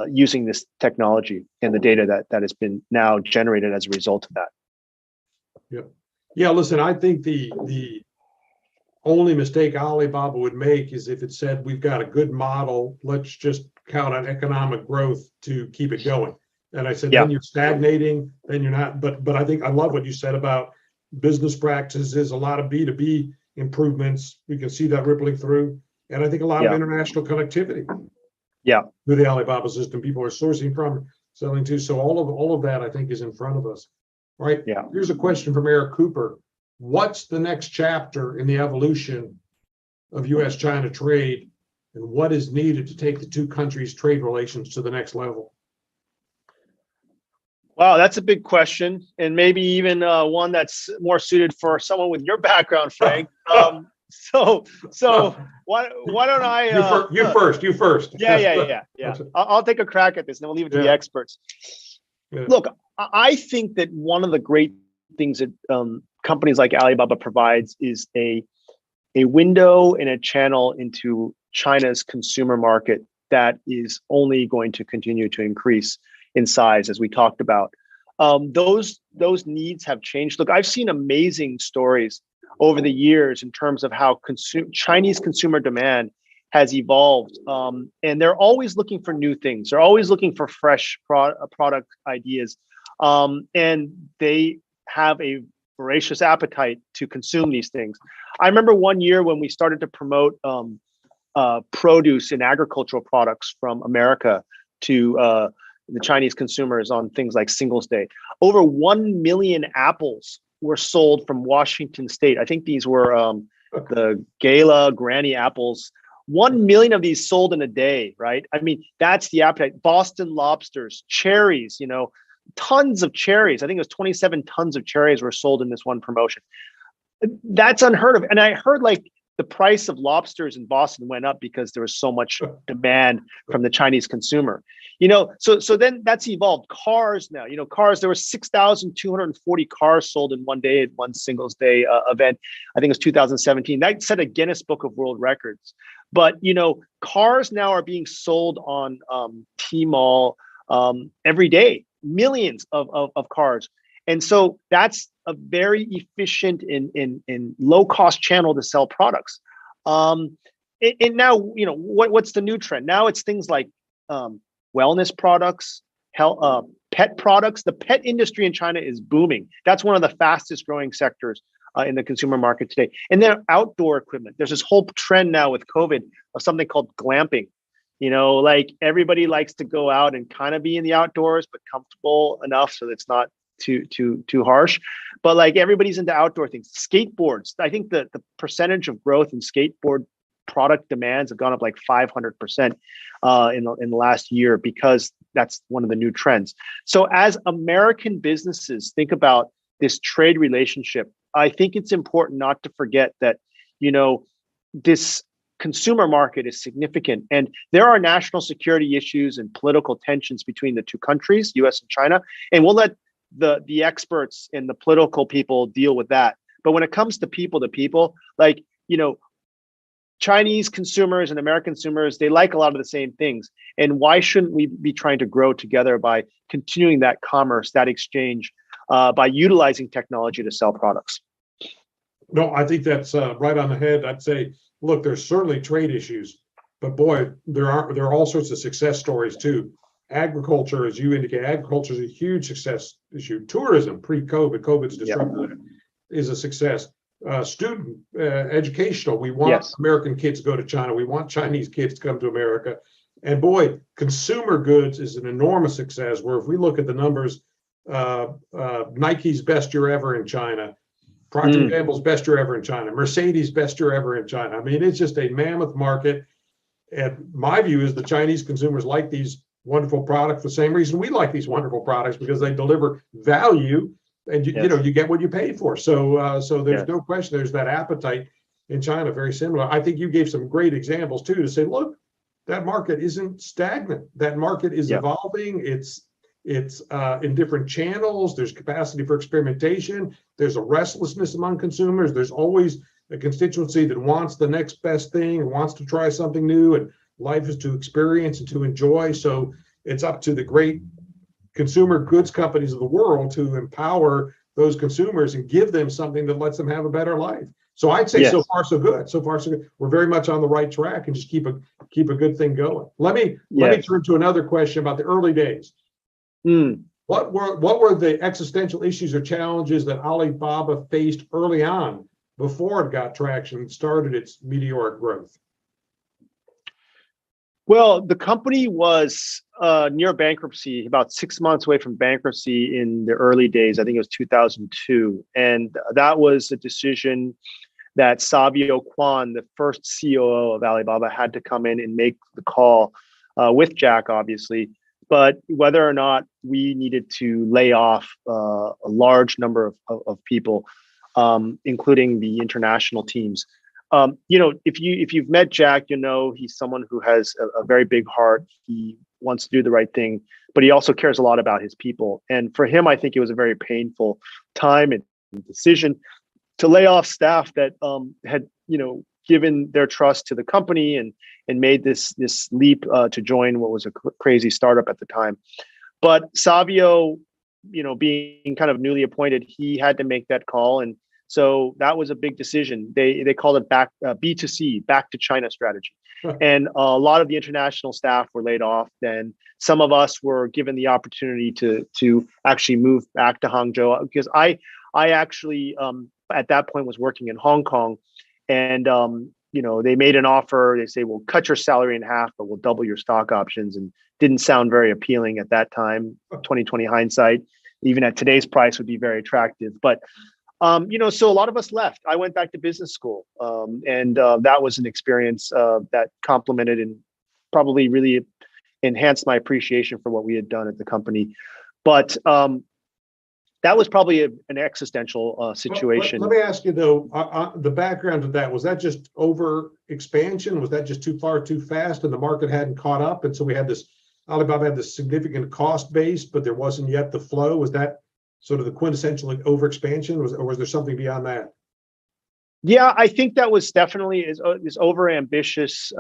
[SPEAKER 4] using this technology and the data that has been now generated as a result of that?
[SPEAKER 3] Yeah. Listen, I think the only mistake Alibaba would make is if it said we've got a good model, let's just count on economic growth to keep it going. And I said, then you're stagnating, then you're not. But I think I love what you said about business practices, a lot of B2B improvements. We can see that rippling through. And I think a lot of international connectivity. Through the Alibaba system, people are sourcing from, selling to. So all of that, I think, is in front of us. All right. Here's a question from Eric Cooper. What's the next chapter in the evolution of U.S.-China trade, and what is needed to take the two countries' trade relations to the next level?
[SPEAKER 4] Wow, that's a big question, and maybe even one that's more suited for someone with your background, Frank. So why don't I?
[SPEAKER 3] You first.
[SPEAKER 4] Yeah. I'll take a crack at this, and then we'll leave it to the experts. Look, I think that one of the great things that companies like Alibaba provides is a window and a channel into China's consumer market that is only going to continue to increase in size, as we talked about. Those needs have changed. Look, I've seen amazing stories over the years in terms of how Chinese consumer demand has evolved. And they're always looking for new things. They're always looking for fresh product ideas. And they have a voracious appetite to consume these things. I remember one year when we started to promote produce and agricultural products from America to the Chinese consumers on things like Singles Day. Over 1 million apples were sold from Washington State. I think these were the Gala Granny apples. 1 million of these sold in a day, right? I mean, that's the appetite. Boston lobsters, cherries, tons of cherries. I think it was 27 tons of cherries were sold in this one promotion. That's unheard of. And I heard the price of lobsters in Boston went up because there was so much demand from the Chinese consumer. So then that's evolved. Cars now, cars, there were 6,240 cars sold in one day at one Singles Day event. I think it was 2017. That set a Guinness Book of World Records. But, cars now are being sold on Tmall every day, millions of cars. And so that's a very efficient and low cost channel to sell products. And now, what's the new trend? Now it's things like wellness products, health, pet products. The pet industry in China is booming. That's one of the fastest growing sectors in the consumer market today. And then outdoor equipment. There's this whole trend now with COVID of something called glamping. Like everybody likes to go out and kind of be in the outdoors, but comfortable enough so that it's not too harsh. But like everybody's into outdoor things. Skateboards. I think the percentage of growth in skateboard product demands have gone up like 500% in the last year, because that's one of the new trends. So as American businesses think about this trade relationship, I think it's important not to forget that, this consumer market is significant, and there are national security issues and political tensions between the two countries, US and China, and we'll let the experts and the political people deal with that. But when it comes to people, like, Chinese consumers and American consumers, they like a lot of the same things. And why shouldn't we be trying to grow together by continuing that commerce, that exchange, by utilizing technology to sell products?
[SPEAKER 3] No, I think that's right on the head. I'd say, look, there's certainly trade issues, but boy, there are all sorts of success stories too. Agriculture, as you indicate, agriculture is a huge success issue. Tourism, pre-COVID, COVID's disrupted it, is a success. Student educational, we want American kids to go to China. We want Chinese kids to come to America. And boy, consumer goods is an enormous success, where if we look at the numbers, Nike's best year ever in China, Procter & Gamble's best year ever in China, Mercedes best year ever in China. I mean, it's just a mammoth market. And my view is the Chinese consumers like these wonderful products for the same reason we like these wonderful products, because they deliver value, and you get what you pay for. So there's no question there's that appetite in China, very similar. I think you gave some great examples too, to say, look, that market isn't stagnant. That market is evolving. It's in different channels. There's capacity for experimentation. There's a restlessness among consumers. There's always a constituency that wants the next best thing and wants to try something new. And life is to experience and to enjoy. So it's up to the great consumer goods companies of the world to empower those consumers and give them something that lets them have a better life. So I'd say so far so good. So far so good. We're very much on the right track, and just keep a good thing going. Let me turn to another question about the early days. What were the existential issues or challenges that Alibaba faced early on before it got traction and started its meteoric growth?
[SPEAKER 4] Well, the company was near bankruptcy, about 6 months away from bankruptcy in the early days. I think it was 2002. And that was a decision that Savio Kwan, the first COO of Alibaba, had to come in and make the call with Jack, obviously. But whether or not we needed to lay off a large number of people, including the international teams. If you've met Jack, he's someone who has a very big heart. He wants to do the right thing, but he also cares a lot about his people. And for him, I think it was a very painful time and decision to lay off staff that had, given their trust to the company and made this leap to join what was a crazy startup at the time. But Savio, being kind of newly appointed, he had to make that call. And so that was a big decision. They called it back B2C, back to China strategy. And a lot of the international staff were laid off. Then some of us were given the opportunity to actually move back to Hangzhou, because I actually at that point was working in Hong Kong, and they made an offer. They say, we'll cut your salary in half, but we'll double your stock options. And didn't sound very appealing at that time. 2020 hindsight, even at today's price, would be very attractive. But so a lot of us left. I went back to business school, and that was an experience that complemented and probably really enhanced my appreciation for what we had done at the company. But that was probably an existential situation.
[SPEAKER 3] Let me ask you though, the background of that, was that just over expansion? Was that just too far, too fast, and the market hadn't caught up? And so we had this, Alibaba had this significant cost base, but there wasn't yet the flow. Was that sort of the quintessential like, over expansion, or was there something beyond that?
[SPEAKER 4] Yeah, I think that was definitely this over ambitious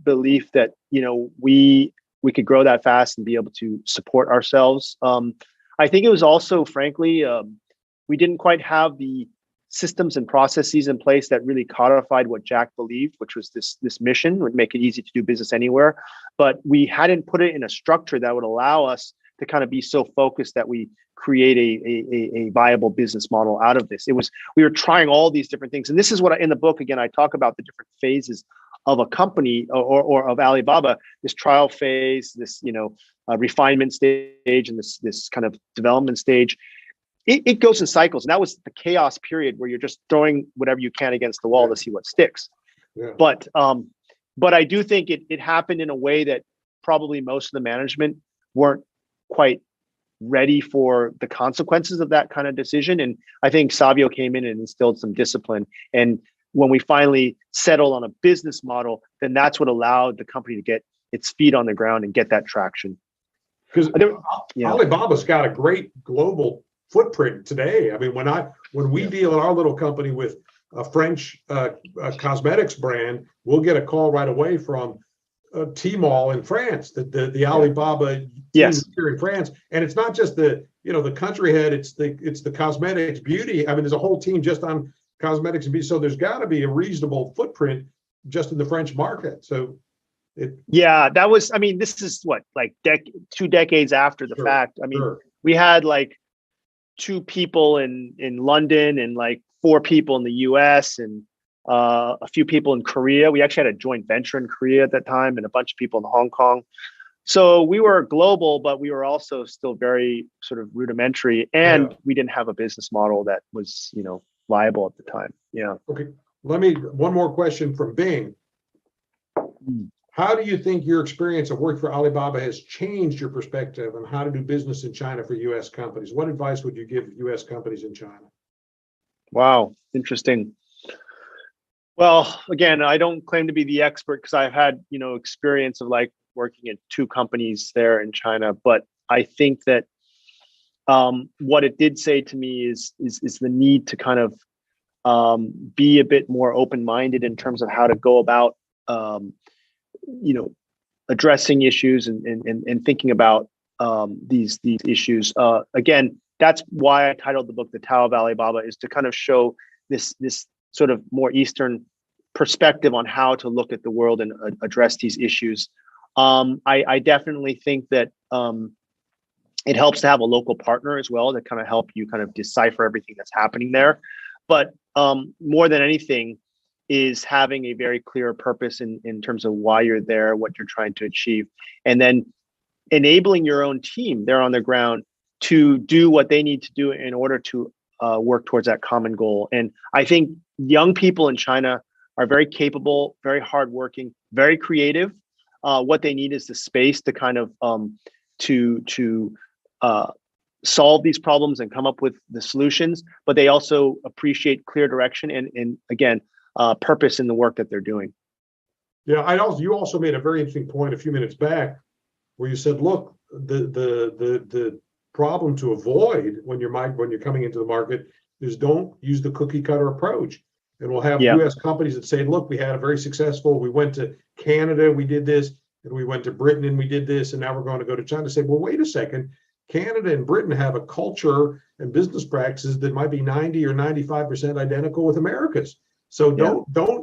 [SPEAKER 4] belief that we could grow that fast and be able to support ourselves. I think it was also, frankly, we didn't quite have the systems and processes in place that really codified what Jack believed, which was this mission would make it easy to do business anywhere. But we hadn't put it in a structure that would allow us to kind of be so focused that we create a viable business model out of this. We were trying all these different things. And this is what in the book, again, I talk about the different phases of a company or of Alibaba, this trial phase, this, refinement stage, and this kind of development stage. It goes in cycles. And that was the chaos period where you're just throwing whatever you can against the wall to see what sticks.
[SPEAKER 3] Yeah.
[SPEAKER 4] But I do think it happened in a way that probably most of the management weren't quite ready for the consequences of that kind of decision. And I think Savio came in and instilled some discipline. And when we finally settled on a business model, then that's what allowed the company to get its feet on the ground and get that traction.
[SPEAKER 3] Because Alibaba's got a great global footprint today. I mean, when we deal in our little company with a French cosmetics brand, we'll get a call right away from Tmall in France, the Alibaba team here in France, and it's not just the country head, it's the cosmetics, beauty. I mean, there's a whole team just on cosmetics and beauty. So there's got to be a reasonable footprint just in the French market. So
[SPEAKER 4] that was. I mean, this is what, like 2 decades after the fact. I mean, we had like 2 people in London and like 4 people in the US and a few people in Korea. We actually had a joint venture in Korea at that time and a bunch of people in Hong Kong. So we were global, but we were also still very sort of rudimentary, and we didn't have a business model that was, viable at the time. Yeah.
[SPEAKER 3] Okay. One more question from Bing. How do you think your experience of working for Alibaba has changed your perspective on how to do business in China for US companies? What advice would you give US companies in China?
[SPEAKER 4] Wow. Interesting. Well, again, I don't claim to be the expert because I've had, experience of like working at 2 companies there in China. But I think that what it did say to me is the need to kind of be a bit more open-minded in terms of how to go about, addressing issues and thinking about these issues. Again, that's why I titled the book "The Tao of Alibaba," is to kind of show this sort of more Eastern perspective on how to look at the world and address these issues. I definitely think that it helps to have a local partner as well to kind of help you kind of decipher everything that's happening there. But more than anything is having a very clear purpose in terms of why you're there, what you're trying to achieve, and then enabling your own team there on the ground to do what they need to do in order to work towards that common goal. And I think young people in China are very capable, very hardworking, very creative. What they need is the space to kind of solve these problems and come up with the solutions. But they also appreciate clear direction and again, purpose in the work that they're doing.
[SPEAKER 3] Yeah, you also made a very interesting point a few minutes back, where you said, look, the problem to avoid when you're coming into the market is don't use the cookie cutter approach. And we'll have US companies that say, look, we went to Canada, we did this, and we went to Britain and we did this, and now we're going to go to China. Say, well, wait a second. Canada and Britain have a culture and business practices that might be 90 or 95% identical with America's. So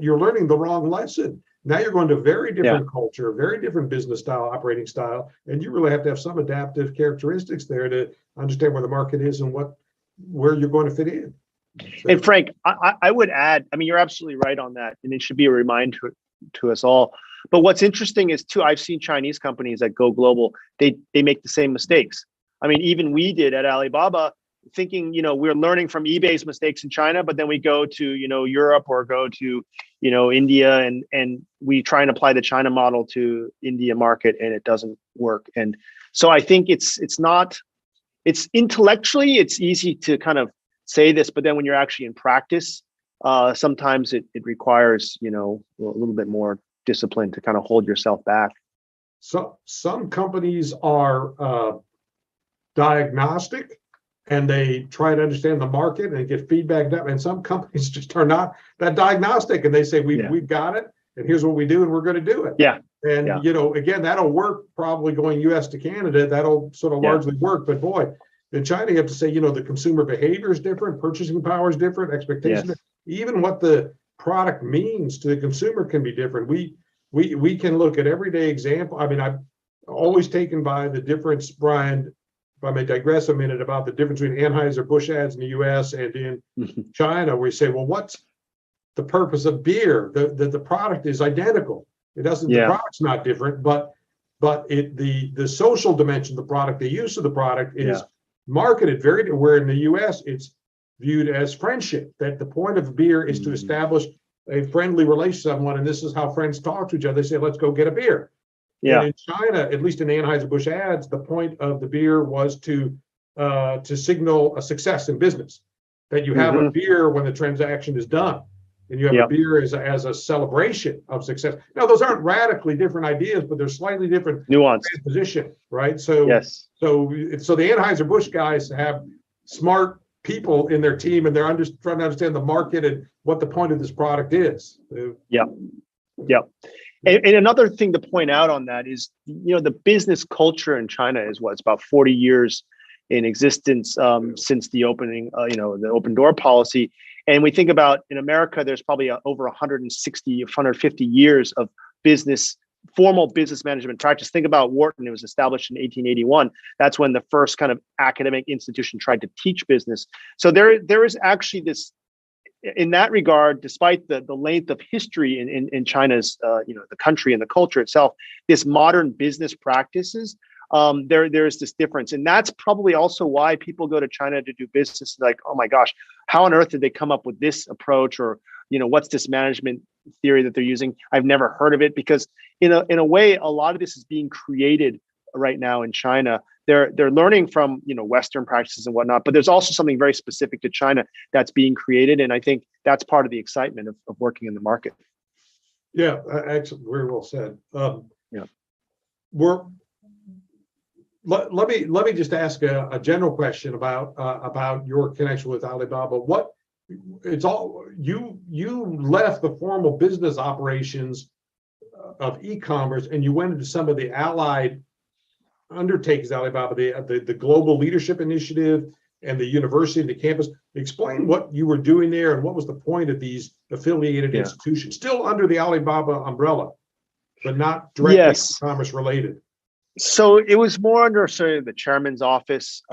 [SPEAKER 3] you're learning the wrong lesson. Now you're going to a very different culture, very different business style, operating style, and you really have to have some adaptive characteristics there to understand where the market is and where you're going to fit in. So.
[SPEAKER 4] And Frank, I would add, I mean, you're absolutely right on that, and it should be a reminder to us all. But what's interesting is too, I've seen Chinese companies that go global, they make the same mistakes. I mean, even we did at Alibaba, thinking, we're learning from eBay's mistakes in China, but then we go to, Europe or go to, India and we try and apply the China model to India market and it doesn't work. And so I think it's not it's intellectually, it's easy to kind of say this, but then when you're actually in practice, sometimes it requires, a little bit more discipline to kind of hold yourself back.
[SPEAKER 3] So some companies are diagnostic and they try to understand the market and get feedback. And some companies just are not that diagnostic and they say, we've got it and here's what we do and we're going to do it.
[SPEAKER 4] Yeah.
[SPEAKER 3] And,
[SPEAKER 4] yeah.
[SPEAKER 3] Again, that'll work probably going US to Canada. That'll sort of largely work. But boy, in China, you have to say, the consumer behavior is different, purchasing power is different, expectation,
[SPEAKER 4] Yes.
[SPEAKER 3] even what the product means to the consumer can be different. We can look at everyday example. I mean, I'm always taken by the difference, Brian, if I may digress a minute, about the difference between Anheuser-Busch ads in the US and in China, where you say, well, what's the purpose of beer? The product is identical. It doesn't, the product's not different, but the social dimension of the product, the use of the product is marketed very, where in the US, it's viewed as friendship, that the point of beer is to establish a friendly relationship with someone, and this is how friends talk to each other. They say, let's go get a beer. Yeah. And in China, at least in the Anheuser-Busch ads, the point of the beer was to signal a success in business, that you have a beer when the transaction is done, and you have a beer as a celebration of success. Now, those aren't radically different ideas, but they're slightly different
[SPEAKER 4] nuanced
[SPEAKER 3] position, right? So, so the Anheuser-Busch guys have smart people in their team, and they're trying to understand the market and what the point of this product is.
[SPEAKER 4] Yeah. And another thing to point out on that is, the business culture in China is it's about 40 years in existence since the opening, the open door policy. And we think about in America, there's probably over 160, 150 years of formal business management practice. Think about Wharton. It was established in 1881. That's when the first kind of academic institution tried to teach business. So there is actually this, in that regard, despite the length of history in China's, the country and the culture itself, this modern business practices, there's this difference. And that's probably also why people go to China to do business. Like, oh my gosh, how on earth did they come up with this approach? Or, what's this management theory that they're using? I've never heard of it, because in a way, a lot of this is being created right now in China. They're learning from Western practices and whatnot, but there's also something very specific to China that's being created, and I think that's part of the excitement of working in the market.
[SPEAKER 3] Yeah, actually, very well said. Let me just ask a general question about your connection with Alibaba. You left the formal business operations of e-commerce and you went into some of the allied undertakes Alibaba, the Global Leadership Initiative and the university and the campus. Explain what you were doing there and what was the point of these affiliated institutions, still under the Alibaba umbrella, but not directly commerce related.
[SPEAKER 4] So it was more under sort of the chairman's office.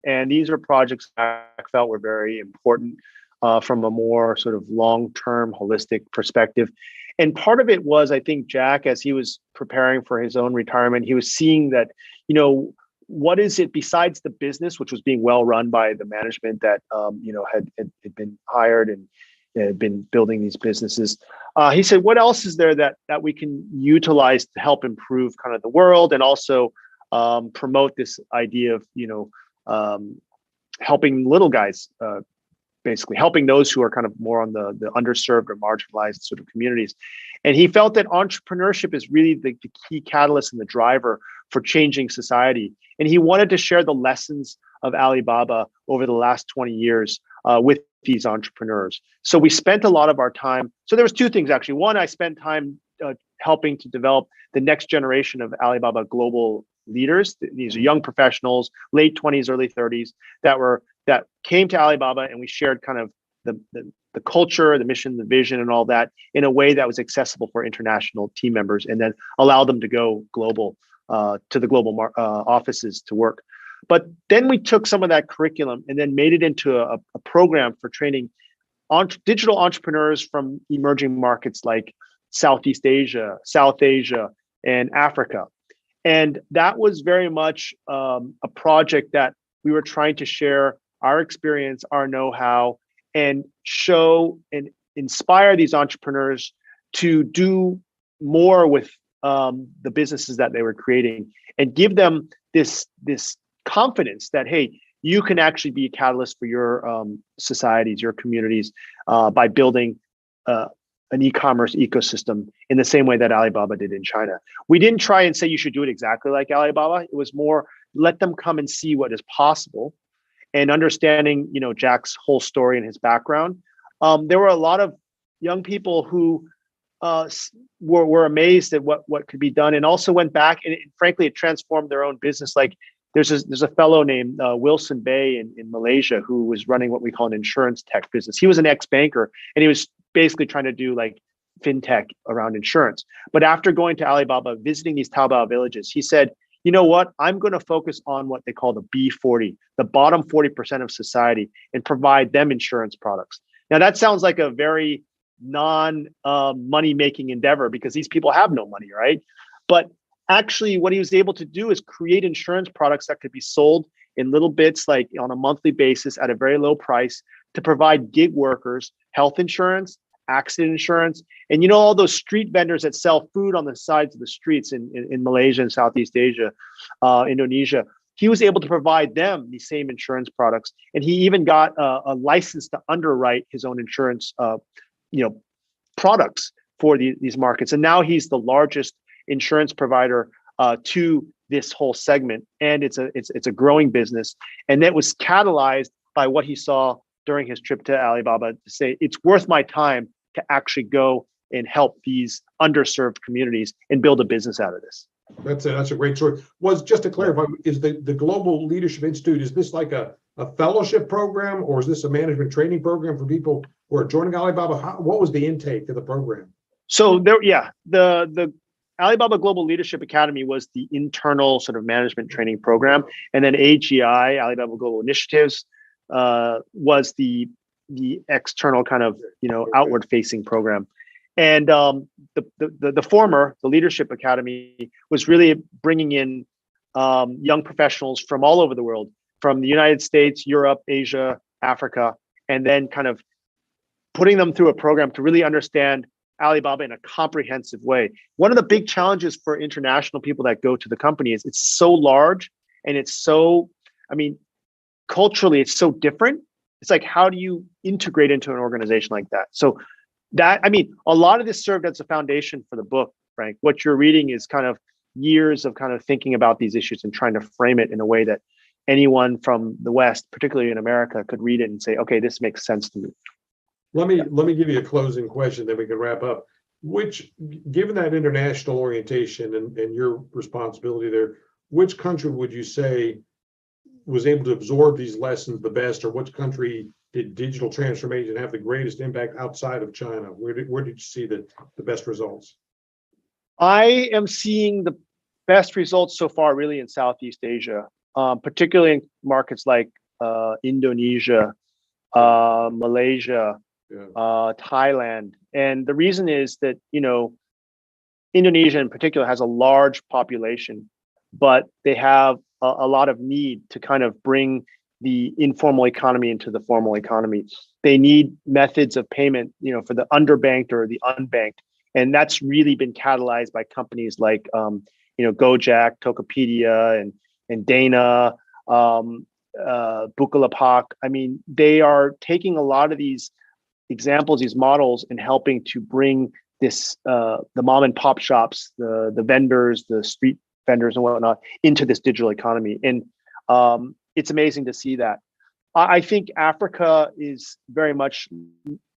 [SPEAKER 4] And these are projects I felt were very important from a more sort of long-term holistic perspective. And part of it was, I think, Jack, as he was preparing for his own retirement, he was seeing that, what is it besides the business, which was being well run by the management that, had been hired and had been building these businesses. He said, what else is there that we can utilize to help improve kind of the world and also promote this idea of, helping little guys, basically helping those who are kind of more on the underserved or marginalized sort of communities. And he felt that entrepreneurship is really the key catalyst and the driver for changing society. And he wanted to share the lessons of Alibaba over the last 20 years with these entrepreneurs. So we spent a lot of our time. So there was two things, actually. One, I spent time helping to develop the next generation of Alibaba global leaders. These are young professionals, late 20s, early 30s, that came to Alibaba, and we shared kind of the culture, the mission, the vision, and all that in a way that was accessible for international team members, and then allow them to go global to the global offices to work. But then we took some of that curriculum and then made it into a program for training digital entrepreneurs from emerging markets like Southeast Asia, South Asia, and Africa. And that was very much a project that we were trying to share our experience, our know-how, and show and inspire these entrepreneurs to do more with the businesses that they were creating, and give them this confidence that, hey, you can actually be a catalyst for your societies, your communities, by building an e-commerce ecosystem in the same way that Alibaba did in China. We didn't try and say you should do it exactly like Alibaba. It was more let them come and see what is possible, and understanding, Jack's whole story and his background. There were a lot of young people who were amazed at what could be done, and also went back and frankly, it transformed their own business. Like there's a fellow named Wilson Bay in Malaysia who was running what we call an insurance tech business. He was an ex-banker, and he was basically trying to do like fintech around insurance. But after going to Alibaba, visiting these Taobao villages, he said, you know what? I'm going to focus on what they call the B40, the bottom 40% of society, and provide them insurance products. Now that sounds like a very non-money making endeavor because these people have no money, right? But actually what he was able to do is create insurance products that could be sold in little bits, like on a monthly basis at a very low price, to provide gig workers health insurance, accident insurance, and all those street vendors that sell food on the sides of the streets in Malaysia and Southeast Asia, Indonesia. He was able to provide them the same insurance products, and he even got a license to underwrite his own insurance, products for these markets. And now he's the largest insurance provider to this whole segment, and it's a growing business. And that was catalyzed by what he saw during his trip to Alibaba to say, it's worth my time to actually go and help these underserved communities and build a business out of this.
[SPEAKER 3] That's a great story. Just to clarify, is the Global Leadership Institute, is this like a fellowship program, or is this a management training program for people who are joining Alibaba? What was the intake of the program?
[SPEAKER 4] So the Alibaba Global Leadership Academy was the internal sort of management training program, and then AGI, Alibaba Global Initiatives, was the external kind of outward facing program. And the former, the Leadership Academy, was really bringing in young professionals from all over the world, from the United States, Europe, Asia, Africa, and then kind of putting them through a program to really understand Alibaba in a comprehensive way. One of the big challenges for international people that go to the company is it's so large, and it's so, culturally, it's so different. It's like, how do you integrate into an organization like that? So a lot of this served as a foundation for the book, Frank. What you're reading is kind of years of kind of thinking about these issues and trying to frame it in a way that anyone from the West, particularly in America, could read it and say, okay, this makes sense to me.
[SPEAKER 3] Let me give you a closing question, then we can wrap up. Given that international orientation and your responsibility there, which country would you say was able to absorb these lessons the best, or which country did digital transformation have the greatest impact outside of China? Where did you see the best results?
[SPEAKER 4] I am seeing the best results so far really in Southeast Asia, particularly in markets like Indonesia, Malaysia, Thailand. And the reason is that, Indonesia in particular has a large population, but they have a lot of need to kind of bring the informal economy into the formal economy. They need methods of payment, for the underbanked or the unbanked. And that's really been catalyzed by companies like, Gojek, Tokopedia, and Dana, Bukalapak. They are taking a lot of these examples, these models, and helping to bring this, the mom and pop shops, the vendors, the street vendors and whatnot, into this digital economy. And it's amazing to see that. I think Africa is very much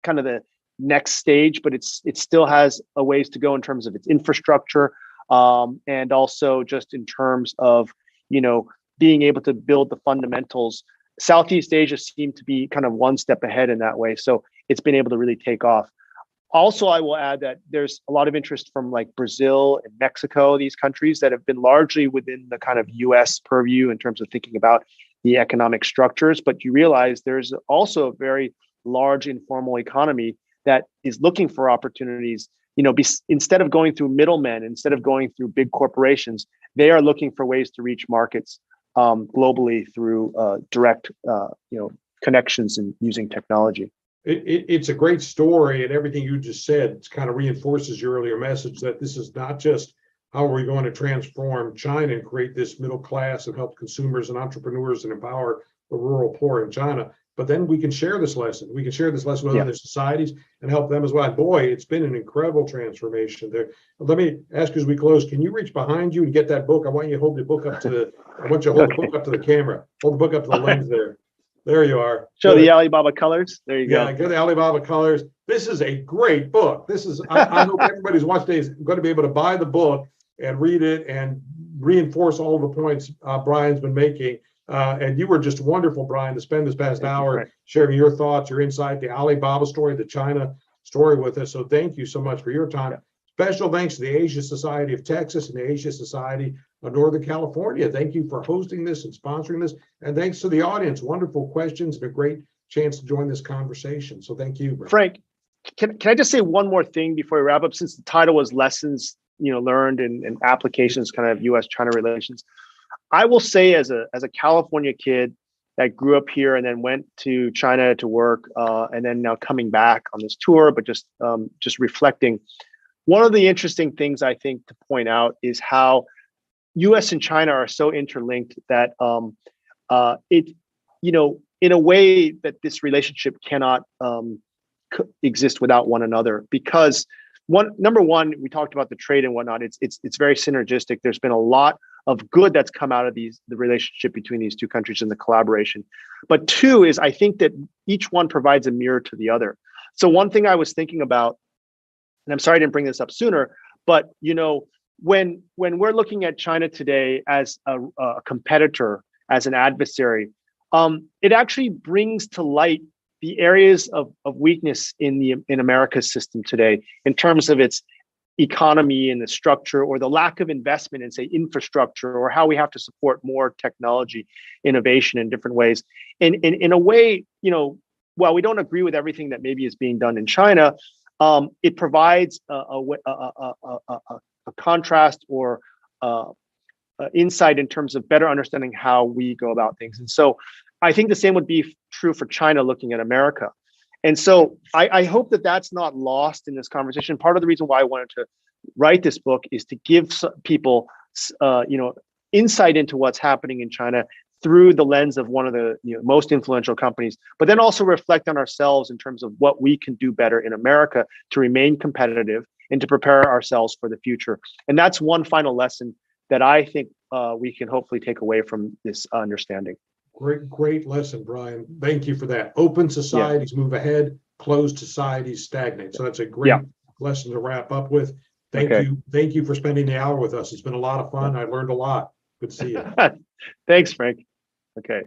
[SPEAKER 4] kind of the next stage, but it still has a ways to go in terms of its infrastructure, and also just in terms of, being able to build the fundamentals. Southeast Asia seemed to be kind of one step ahead in that way. So it's been able to really take off. Also, I will add that there's a lot of interest from like Brazil and Mexico, these countries that have been largely within the kind of US purview in terms of thinking about the economic structures. But you realize there's also a very large informal economy that is looking for opportunities. Instead of going through middlemen, instead of going through big corporations, they are looking for ways to reach markets globally through direct, connections and using technology.
[SPEAKER 3] It's a great story, and everything you just said kind of reinforces your earlier message that this is not just how are we going to transform China and create this middle class and help consumers and entrepreneurs and empower the rural poor in China. But then we can share this lesson. We can share this lesson with other societies and help them as well. And boy, it's been an incredible transformation there. Let me ask you as we close, can you reach behind you and get that book? I want you to hold the book up to the, I want you to hold the book up to the camera. Hold the book up to the lens there. There you are.
[SPEAKER 4] Show the Alibaba colors. There you go.
[SPEAKER 3] Yeah, go to Alibaba colors. This is a great book. This is, I hope everybody's watching today is going to be able to buy the book and read it and reinforce all the points Brian's been making. And you were just wonderful, Brian, to spend this past hour sharing your thoughts, your insight, the Alibaba story, the China story with us. So thank you so much for your time. Special thanks to the Asia Society of Texas and the Asia Society of Northern California. Thank you for hosting this and sponsoring this. And thanks to the audience. Wonderful questions and a great chance to join this conversation. So thank you, Brian.
[SPEAKER 4] Frank, can I just say one more thing before we wrap up, since the title was Lessons learned and applications kind of US-China relations. I will say as a California kid that grew up here and then went to China to work and then now coming back on this tour, but just reflecting, one of the interesting things I think to point out is how US and China are so interlinked that in a way that this relationship cannot exist without one another, because number one, we talked about the trade and whatnot. It's very synergistic. There's been a lot of good that's come out of the relationship between these two countries and the collaboration. But two is, I think that each one provides a mirror to the other. So one thing I was thinking about, and I'm sorry I didn't bring this up sooner, but when we're looking at China today as a competitor, as an adversary, it actually brings to light the areas of weakness in America's system today in terms of its economy and the structure, or the lack of investment in, say, infrastructure, or how we have to support more technology innovation in different ways. And in a way, while we don't agree with everything that maybe is being done in China, it provides a contrast or insight in terms of better understanding how we go about things. And so I think the same would be true for China looking at America. And so I hope that that's not lost in this conversation. Part of the reason why I wanted to write this book is to give people, insight into what's happening in China through the lens of one of the most influential companies, but then also reflect on ourselves in terms of what we can do better in America to remain competitive and to prepare ourselves for the future. And that's one final lesson that I think we can hopefully take away from this understanding.
[SPEAKER 3] Great lesson, Brian. Thank you for that. Open societies move ahead, closed societies stagnate. So that's a great lesson to wrap up with. Thank you for spending the hour with us. It's been a lot of fun. I learned a lot. Good to see you.
[SPEAKER 4] Thanks, Frank. Okay.